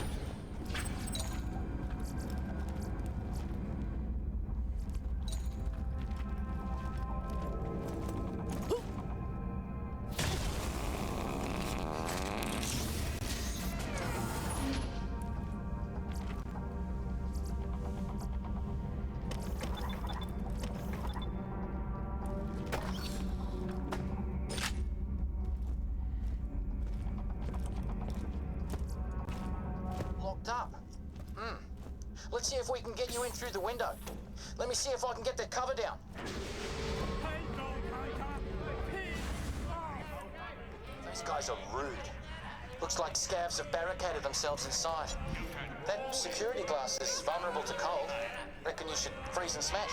Locked up. Let's see if we can get you in through the window. Let me see if I can get the cover down. These guys are rude. Looks like scavs have barricaded themselves inside. That security glass is vulnerable to cold. Reckon you should freeze and smash.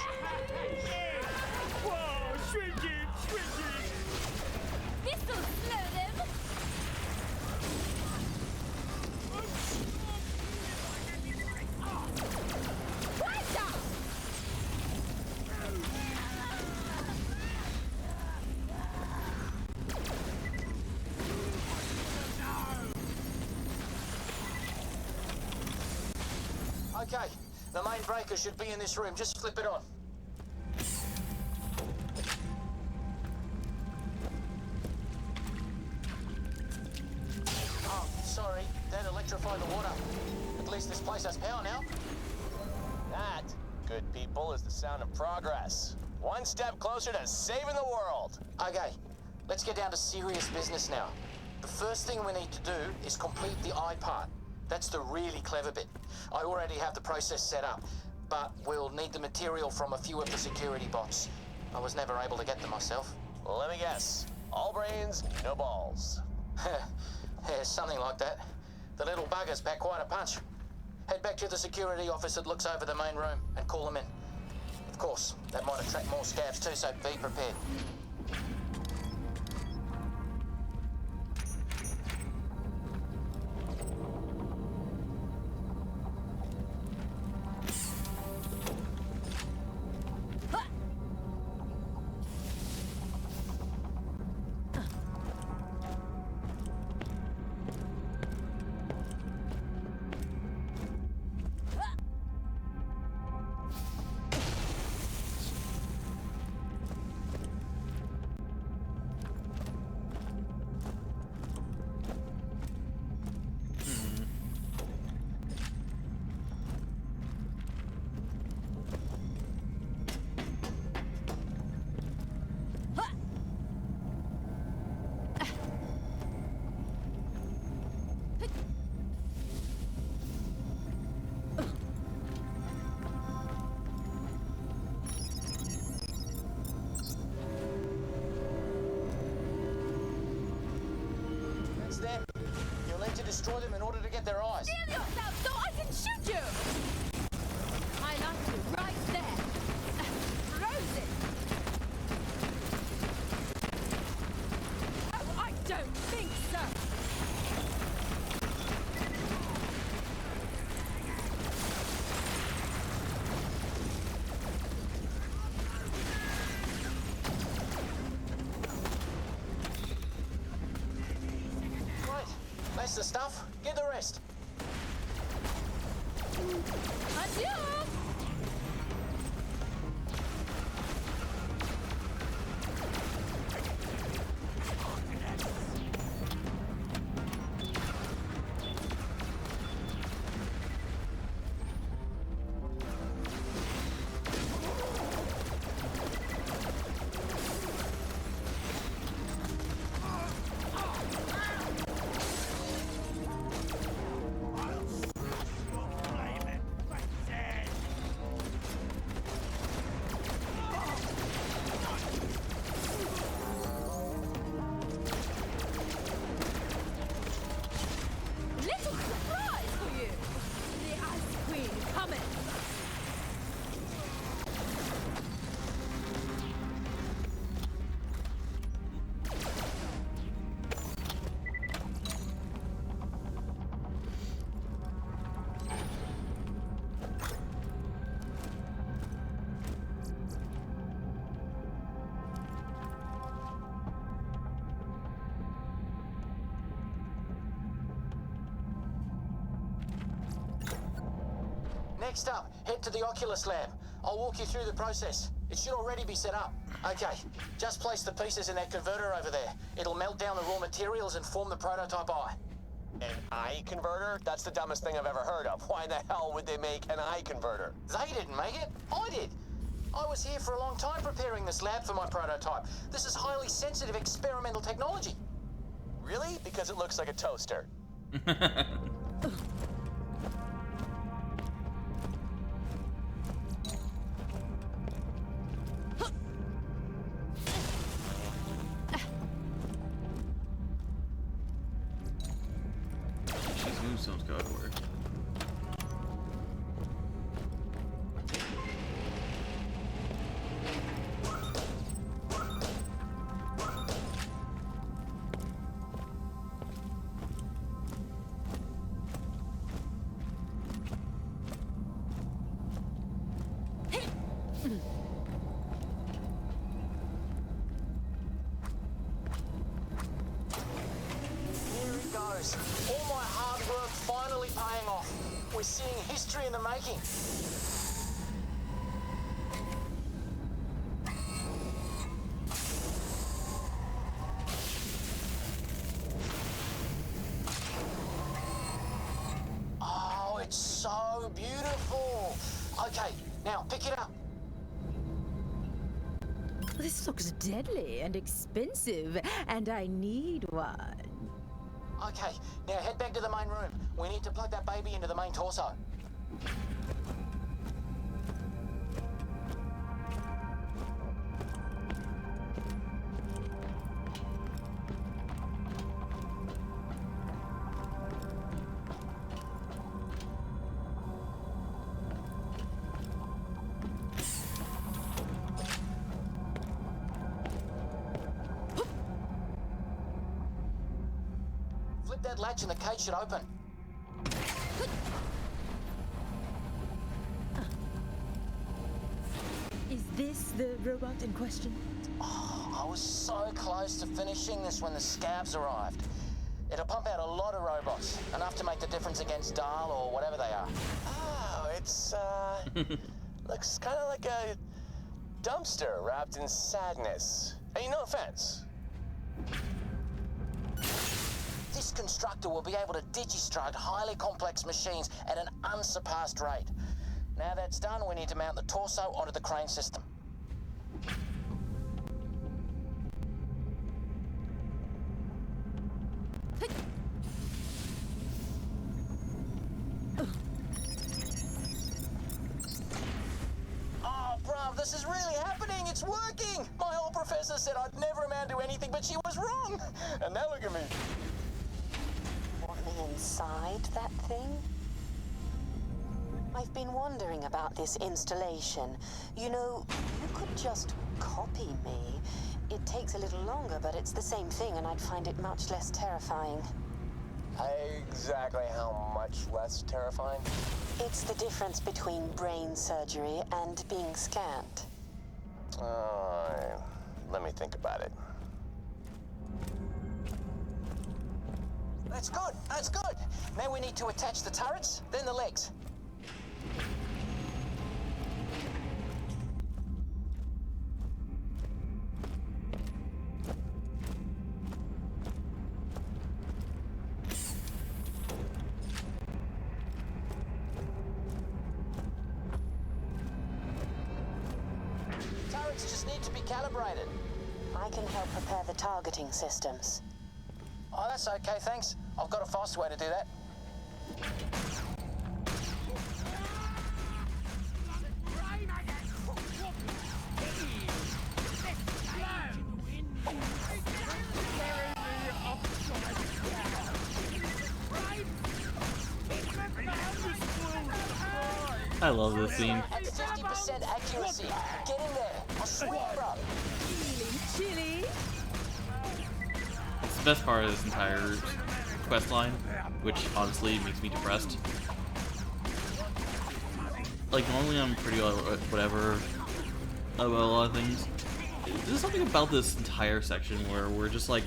This'll slow them. Right down.
Okay, the main breaker should be in this room. Just flip it on. Oh, sorry. That electrified the water. At least this place has power now.
That, good people, is the sound of progress. One step closer to saving the world.
Okay, let's get down to serious business now. The first thing we need to do is complete the eye part. That's the really clever bit. I already have the process set up, but we'll need the material from a few of the security bots. I was never able to get them myself.
Let me guess. All brains, no balls.
Yeah, something like that. The little buggers pack quite a punch. Head back to the security office that looks over the main room and call them in. Of course, that might attract more scabs too, so be prepared. That's them. You'll need to destroy them in order to get their eyes.
Steal yourself so I can shoot you! I like you right there. Rose it! Oh, I don't think so!
Right, that's the stuff. Get the rest.
Adieu! Little surprise for you! The Ice Queen coming!
Next up, head to the Oculus lab. I'll walk you through the process. It should already be set up. Okay, just place the pieces in that converter over there. It'll melt down the raw materials and form the prototype eye.
An eye converter? That's the dumbest thing I've ever heard of. Why the hell would they make an eye converter?
They didn't make it. I did. I was here for a long time preparing this lab for my prototype. This is highly sensitive experimental technology.
Really? Because it looks like a toaster.
She's moved sounds good work.
Here it goes. All my hard work finally paying off. We're seeing history in the making. Oh, it's so beautiful. Okay, now pick it up.
This looks deadly and expensive, and I need one.
Okay, now head back to the main room. We need to plug that baby into the main torso. double-sided latch and the cage should open.
Is this the robot in question?
Oh, I was so close to finishing this when the scabs arrived. It'll pump out a lot of robots, enough to make the difference against Dahl or whatever they are.
Oh, it's, looks kind of like a dumpster wrapped in sadness. Hey, no offense.
This constructor will be able to digistruct highly complex machines at an unsurpassed rate. Now that's done, we need to mount the torso onto the crane system. Oh, bruv, this is really happening. It's working. My old professor said I'd never amount to anything, but she was wrong. And now look at me.
Want me inside that thing? I've been wondering about this installation. You know, you could just copy me. It takes a little longer, but it's the same thing, and I'd find it much less terrifying.
Exactly how much less terrifying?
It's the difference between brain surgery and being scanned.
Let me think about it.
That's good. That's good. Now we need to attach the turrets, then the legs. Turrets just need to be calibrated.
I can help prepare the targeting systems.
Oh, that's okay, thanks. I've got a faster way to do that.
I love this scene.
At 50% accuracy. Get in there. I swear, bro.
Feeling chilly?
It's the best part of this entire quest line, which honestly makes me depressed. Like, normally I'm pretty whatever about a lot of things. There's something about this entire section where we're just like,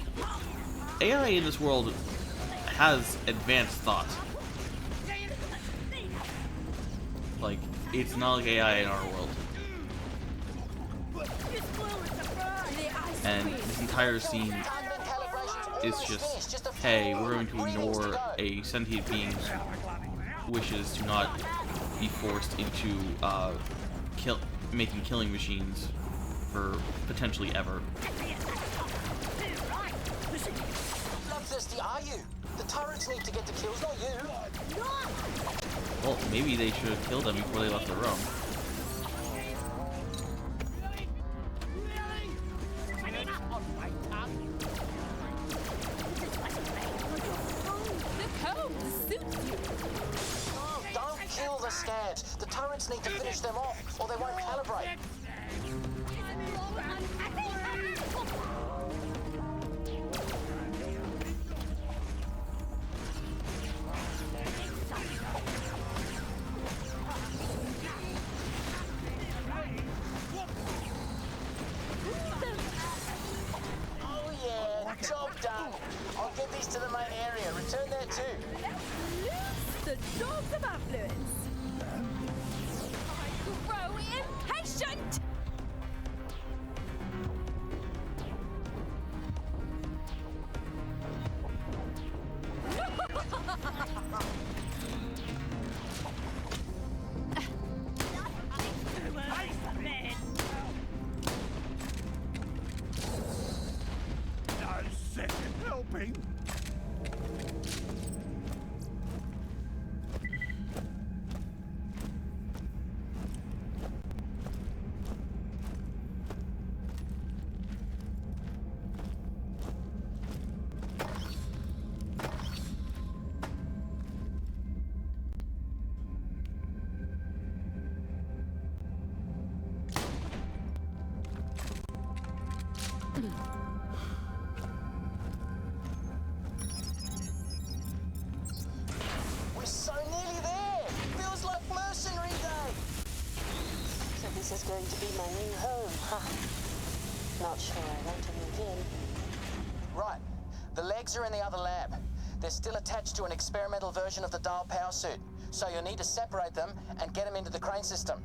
AI in this world has advanced thought. Like, it's not like AI in our world. And this entire scene is just, hey, we're going to ignore a sentient being's wishes to not be forced into making killing machines for potentially ever.
Bloodthirsty are you? The turrets need to get the kills, not you.
Well, maybe they should have killed them before they left the room.
Don't kill the scabs. The turrets need to finish them off, or they won't calibrate. Oh yeah, job done. I'll get these to the main area. Return there too.
The dogs of affluence. I grow impatient.
No second helping.
going to be my new home, huh? Not sure I want to move in.
Right. The legs are in the other lab. They're still attached to an experimental version of the dial power suit, so you'll need to separate them and get them into the crane system.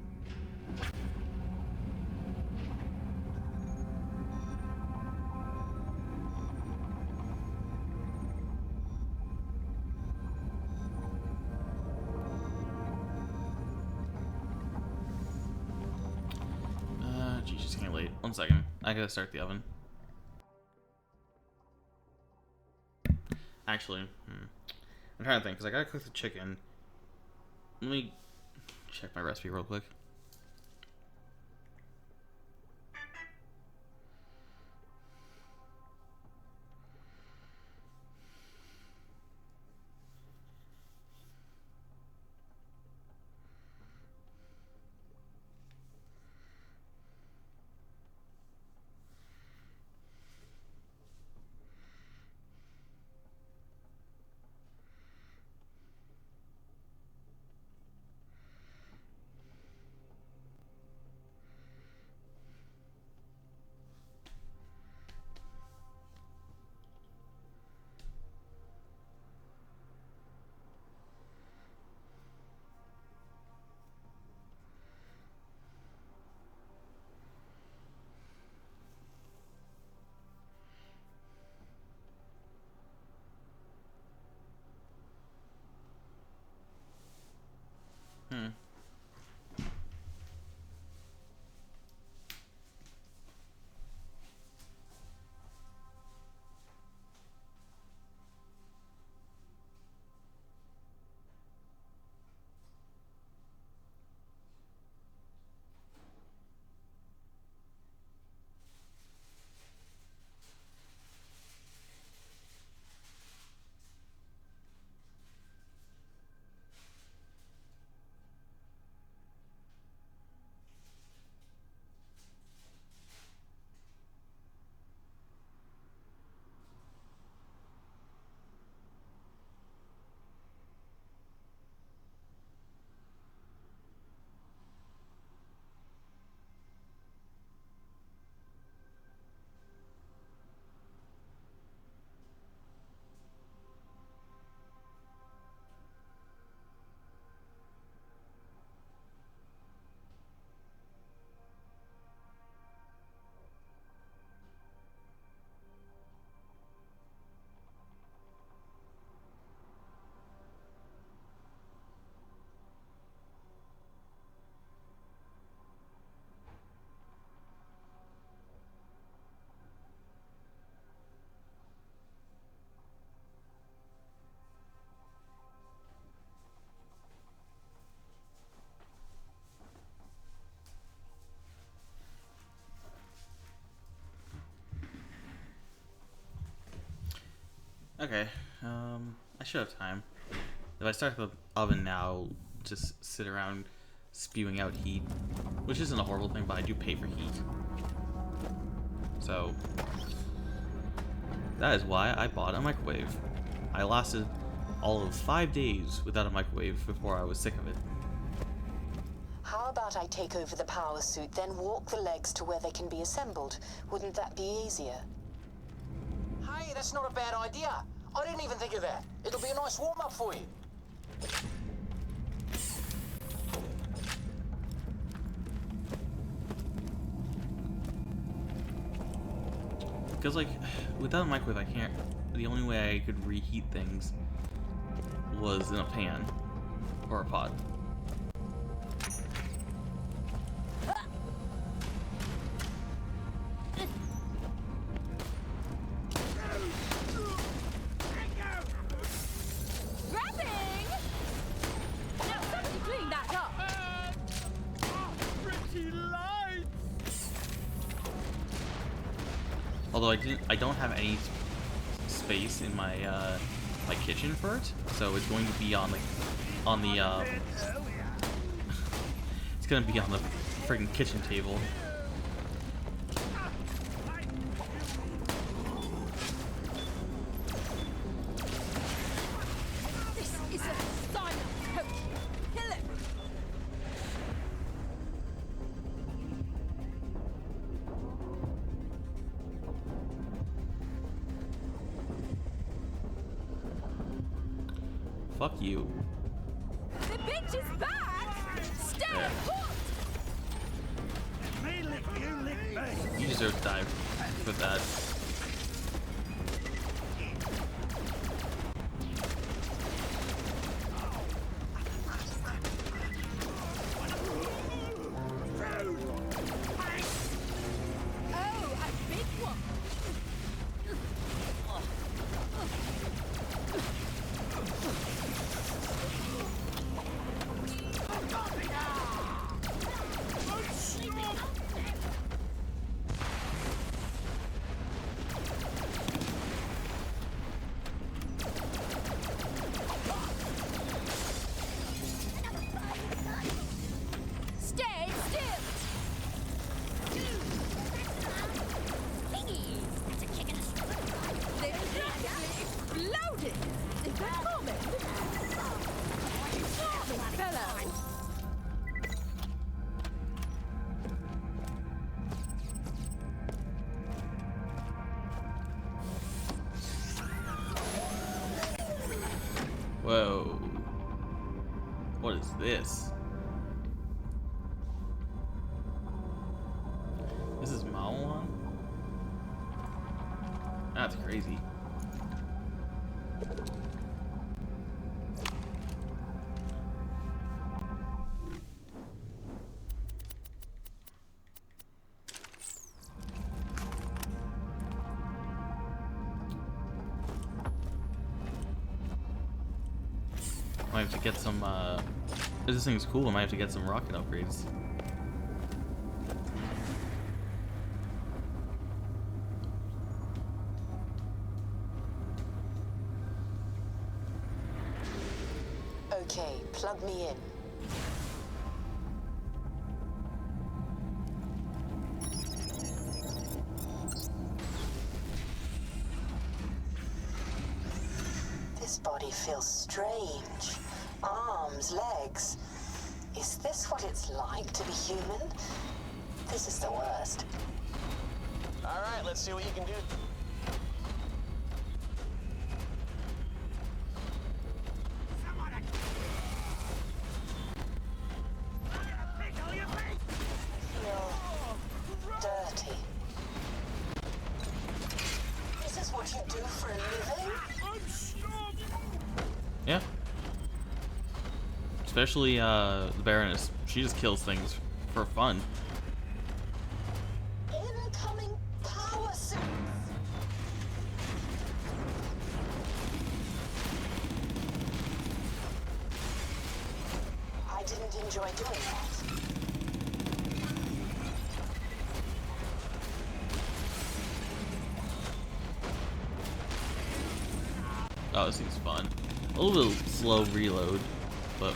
Geez, it's getting late. 1 second. I gotta start the oven. Actually, I'm trying to think, because I gotta cook the chicken. Let me check my recipe real quick. Okay, I should have time. If I start the oven now, just sit around spewing out heat, which isn't a horrible thing, but I do pay for heat. So, that is why I bought a microwave. I lasted all of 5 days without a microwave before I was sick of it.
How about I take over the power suit, then walk the legs to where they can be assembled? Wouldn't that be easier?
Hey, that's not a bad idea. I didn't even think of that. It'll be a nice warm-up for you.
Because, like, without a microwave, I can't... The only way I could reheat things was in a pan or a pot. Although I don't have any space in my my kitchen for it, so it's going to be on the it's gonna be on the friggin' kitchen table.
This is a sign of coach. Kill him.
Fuck you.
The bitch is back! Stay
Yeah.
put!
Me lick you, lick me.
You deserve to die for that.
Oh, a big one! Stay still! They're practically exploding! Is that common? Charming fellow!
Whoa. What is this? This is Maoan? That's crazy. Might have to get some, this thing's cool, I might have to get some rocket upgrades.
Okay, plug me in. This body feels strange. Arms, legs. Is this what it's like to be human? This is the worst.
All right, let's see what you can do.
Feel dirty. This is what you do for a living?
Yeah. Especially, the Baroness. She just kills things for fun.
Incoming power suits. I didn't enjoy doing that.
Oh, this seems fun. A little slow reload, but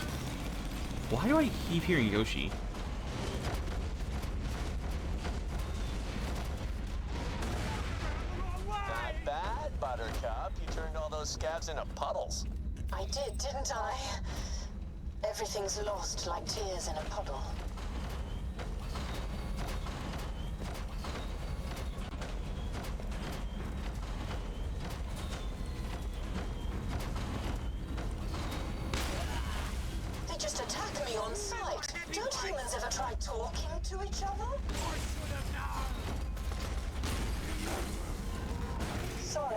why do I keep hearing Yoshi?
Not bad, Buttercup. You turned all those scabs into puddles.
I did, didn't I? Everything's lost like tears in a puddle. They just attack me on sight. Don't humans ever try talking to each other? Sorry.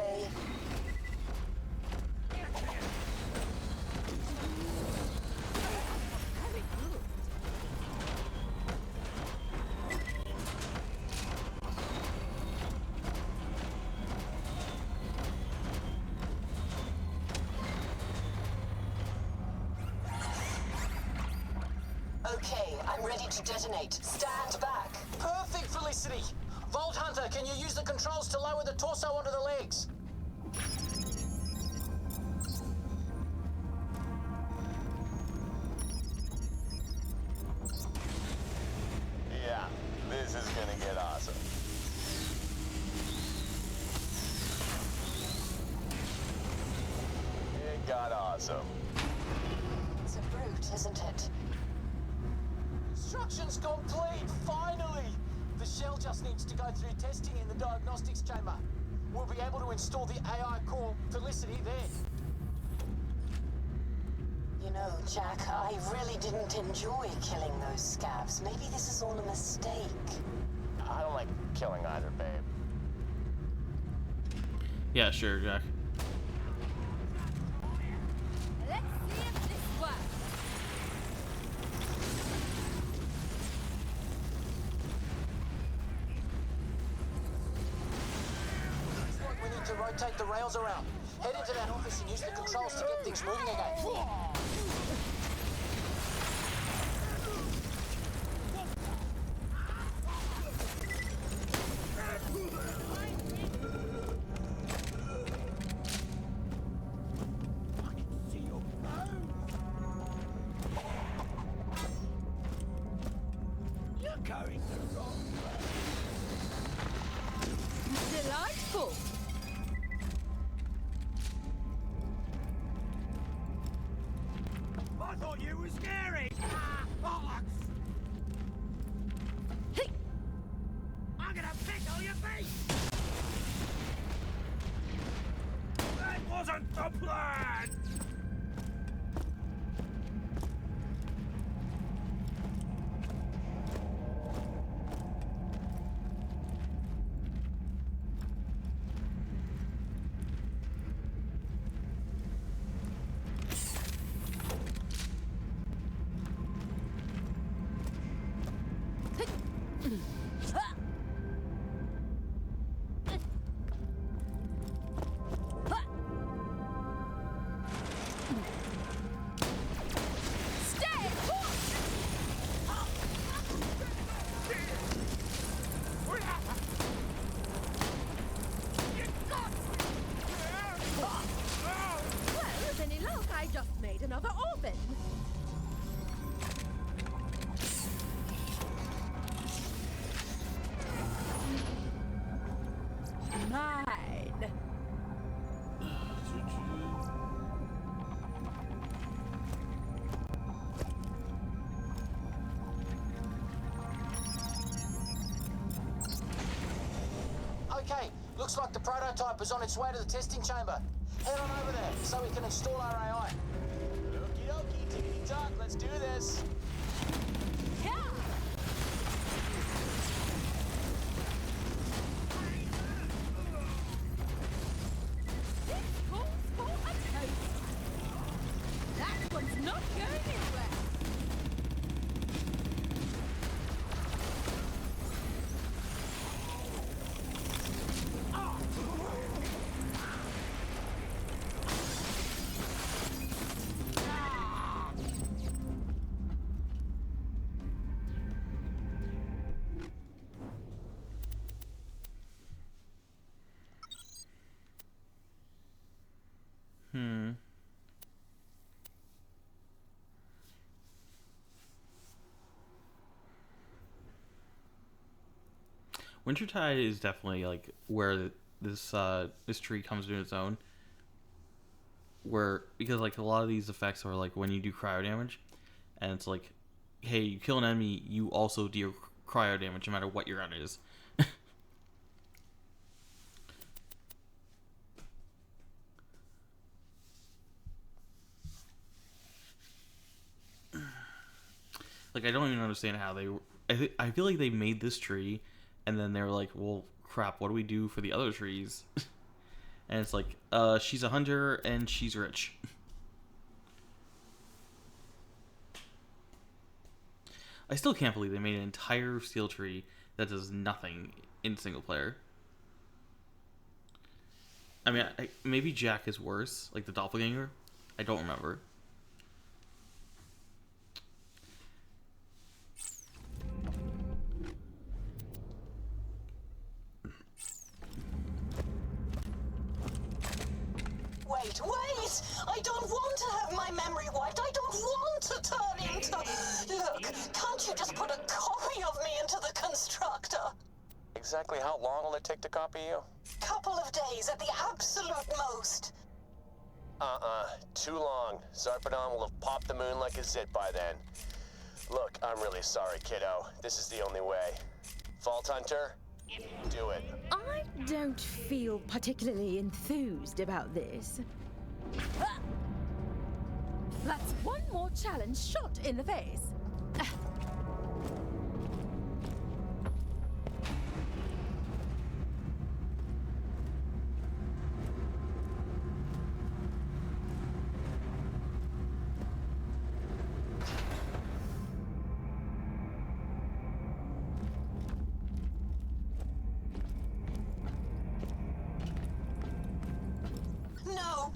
Okay, I'm ready to detonate. Stand back.
Perfect, Felicity! Vault Hunter, can you use the controls to lower the torso onto the legs?
Yeah, this is gonna get awesome. It got awesome.
It's a brute, isn't it?
Construction's complete, finally! The shell just needs to go through testing in the diagnostics chamber. We'll be able to install the AI core Felicity there.
You know, Jack, I really didn't enjoy killing those scabs. Maybe this is all a mistake.
I don't like killing either, babe.
Yeah, sure, Jack.
Let's see if this works.
Looks like we need to rotate the rails around. Head into that office and use the controls to get things moving again.
You're going the wrong way.
Delightful.
I thought you were scary. Ah, bollocks!
Hey.
I'm gonna pickle your face. That wasn't the plan.
Stay put. Well, with any luck, I just made another orphan. Mine.
Okay, looks like the prototype is on its way to the testing chamber. Head on over there so we can install our AI.
Okie dokie, tickety tock, let's do this.
Yeah. This calls for a toast. That one's not going anywhere.
Wintertide is definitely like where this tree comes to its own. Where because like a lot of these effects are like when you do cryo damage, and it's like, hey, you kill an enemy, you also deal cryo damage no matter what your gun is. Like I don't even understand how they. I feel like they made this tree, and then they were like, well, crap, what do we do for the other trees? And it's like, she's a hunter and she's rich. I still can't believe they made an entire steel tree that does nothing in single player. I mean, maybe Jack is worse, like the doppelganger. I don't remember.
Wait! I don't want to have my memory wiped. I don't want to turn into... Look, can't you just put a copy of me into the constructor?
Exactly how long will it take to copy you?
Couple of days at the absolute most.
Too long. Zarpedon will have popped the moon like a zit by then. Look, I'm really sorry, kiddo. This is the only way. Vault Hunter, do it.
I don't feel particularly enthused about this. That's one more challenge shot in the face.
No!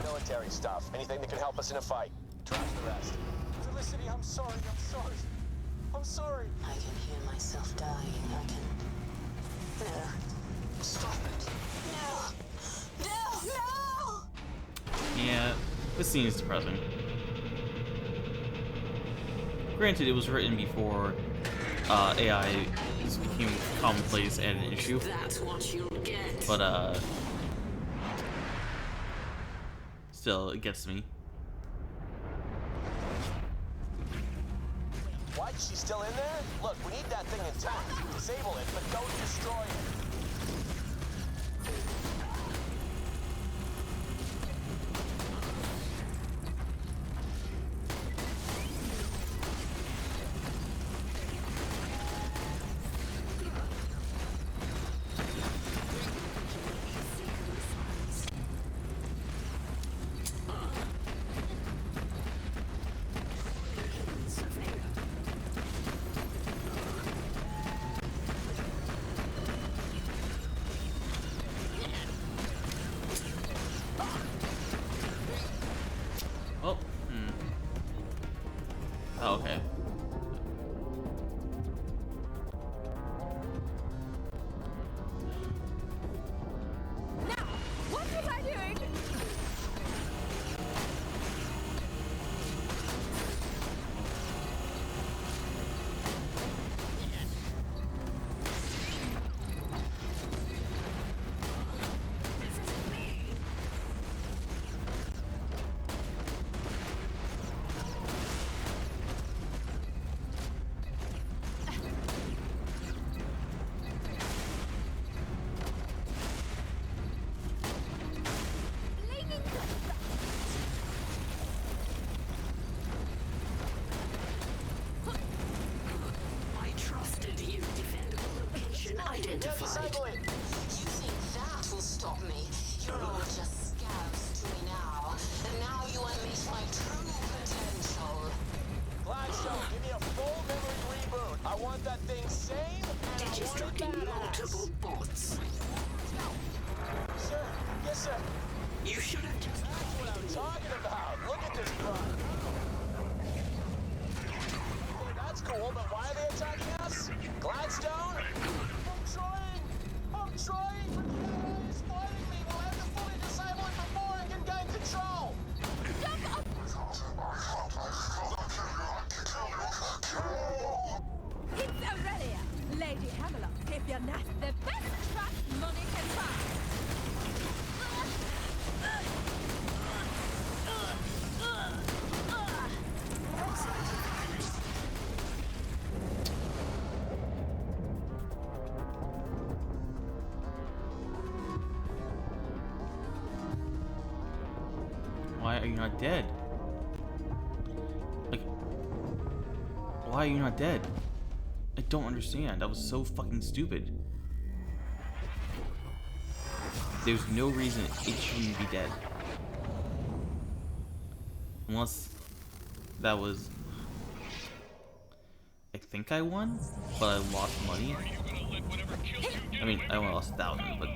Military stuff. Anything that can help us in a fight. Trash the rest.
Felicity, I'm sorry. I'm sorry.
I can hear myself dying. I can... No. Stop it. No! No! No!
Yeah, this scene is depressing. Granted, it was written before AI became commonplace and an issue.
That's what you'll get.
But still, it gets me.
What? She's still in there? Look, we need that thing intact. Disable it, but don't destroy it.
Oh, Oh, okay.
Now, what was I doing?
I trusted you. Defendable location
Yeah,
identified.
disable it.
You think that will stop me? You're all just scabs to me now. And now you unleash my true potential.
Gladstone, give me a full memory reboot. I want that thing sane and I want it badass.
multiple bots.
Sir, yes sir.
You should have just...
That's what I'm talking about. Look at this crime. Okay, that's cool, but why are they attacking us? Gladstone? I'm trying, but the AI is fighting me. We'll have to fully disable it before I can gain control.
It's Aurelia, Lady Hammerlock. If you're not the best trap money can buy.
Why are you not dead? Like, why are you not dead? I don't understand. That was so fucking stupid. There's no reason it shouldn't be dead. Unless that was... I think I won, but I lost money. I mean, I only lost 1,000, but...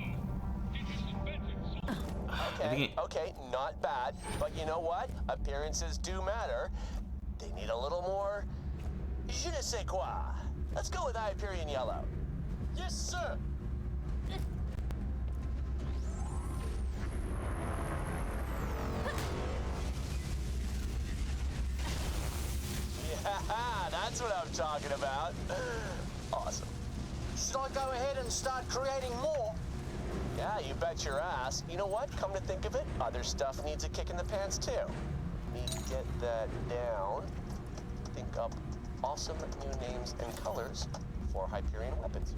Okay, not bad. But you know what? Appearances do matter. They need a little more je ne sais quoi. Let's go with Hyperion Yellow. Yes, sir. Yeah, that's what I'm talking about. Awesome.
Should I go ahead and start creating more?
Yeah, you bet your ass. You know what? Come to think of it, other stuff needs a kick in the pants too. Need to get that down. Think up awesome new names and colors for Hyperion weapons.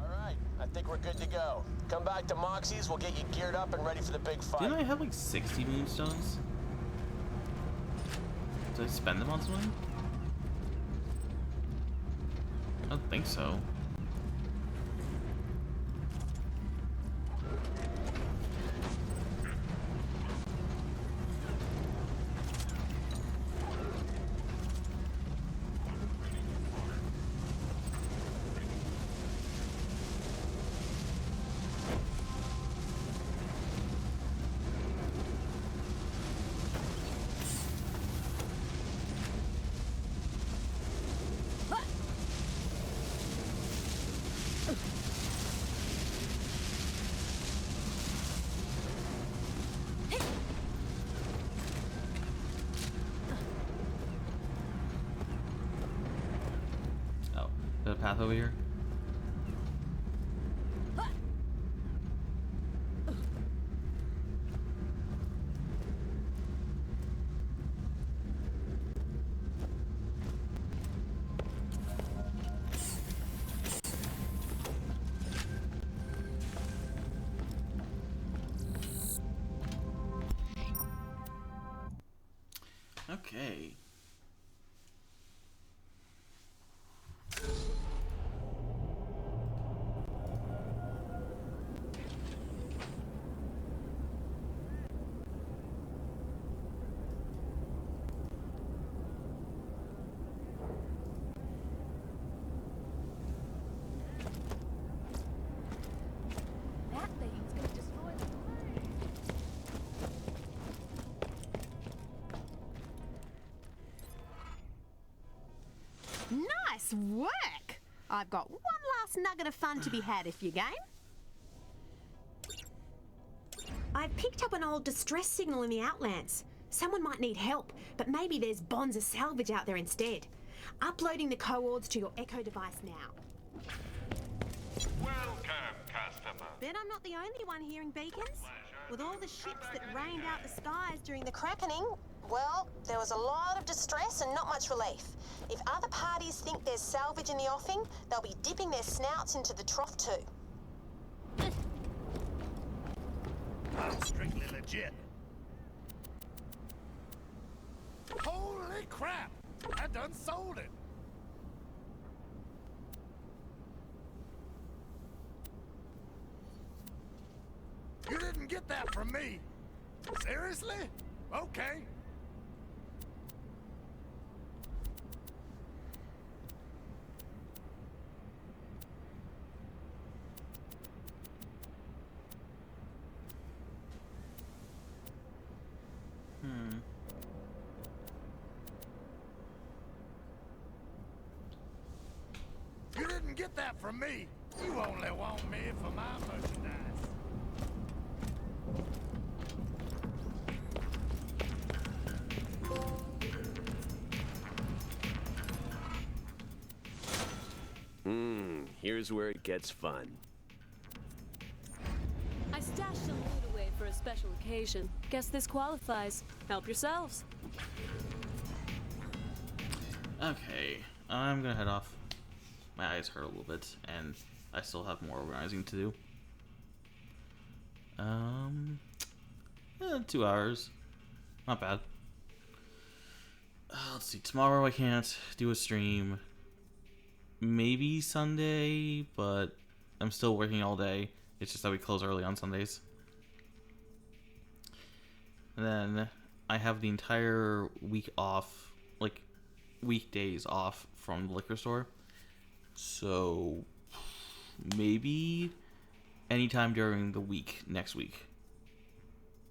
All right, I think we're good to go. Come back to Moxie's, we'll get you geared up and ready for the big fight.
Didn't I have like 60 moonstones? Did I spend them on something? I don't think so. The path over here. Okay.
That thing's gonna destroy the place.
Nice work! I've got one last nugget of fun to be had if you're game. I've picked up an old distress signal in the Outlands. Someone might need help, but maybe there's bonds of salvage out there instead. Uploading the coords to your Echo device now.
Welcome, customer.
Bet I'm not the only one hearing beacons. With all the ships that rained out the skies during the Crackening,
Well, there was a lot of distress and not much relief. If other parties think there's salvage in the offing, they'll be dipping their snouts into the trough too.
I'm strictly legit. Holy crap! I done sold it. You didn't get that from me. Seriously? Okay. You didn't get that from me. You only want me for my merchandise.
Here's where it gets fun.
I stashed some loot away for a special occasion. Guess this qualifies. Help yourselves.
Okay, I'm gonna head off. My eyes hurt a little bit, and I still have more organizing to do. 2 hours. Not bad. Let's see, tomorrow I can't do a stream. Maybe Sunday, but I'm still working all day. It's just that we close early on Sundays. And then I have the entire week off, like weekdays off from the liquor store. So maybe anytime during the week next week.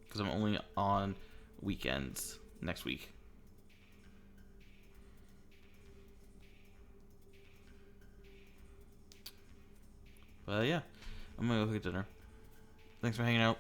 Because I'm only on weekends next week. But yeah, I'm gonna go cook dinner. Thanks for hanging out.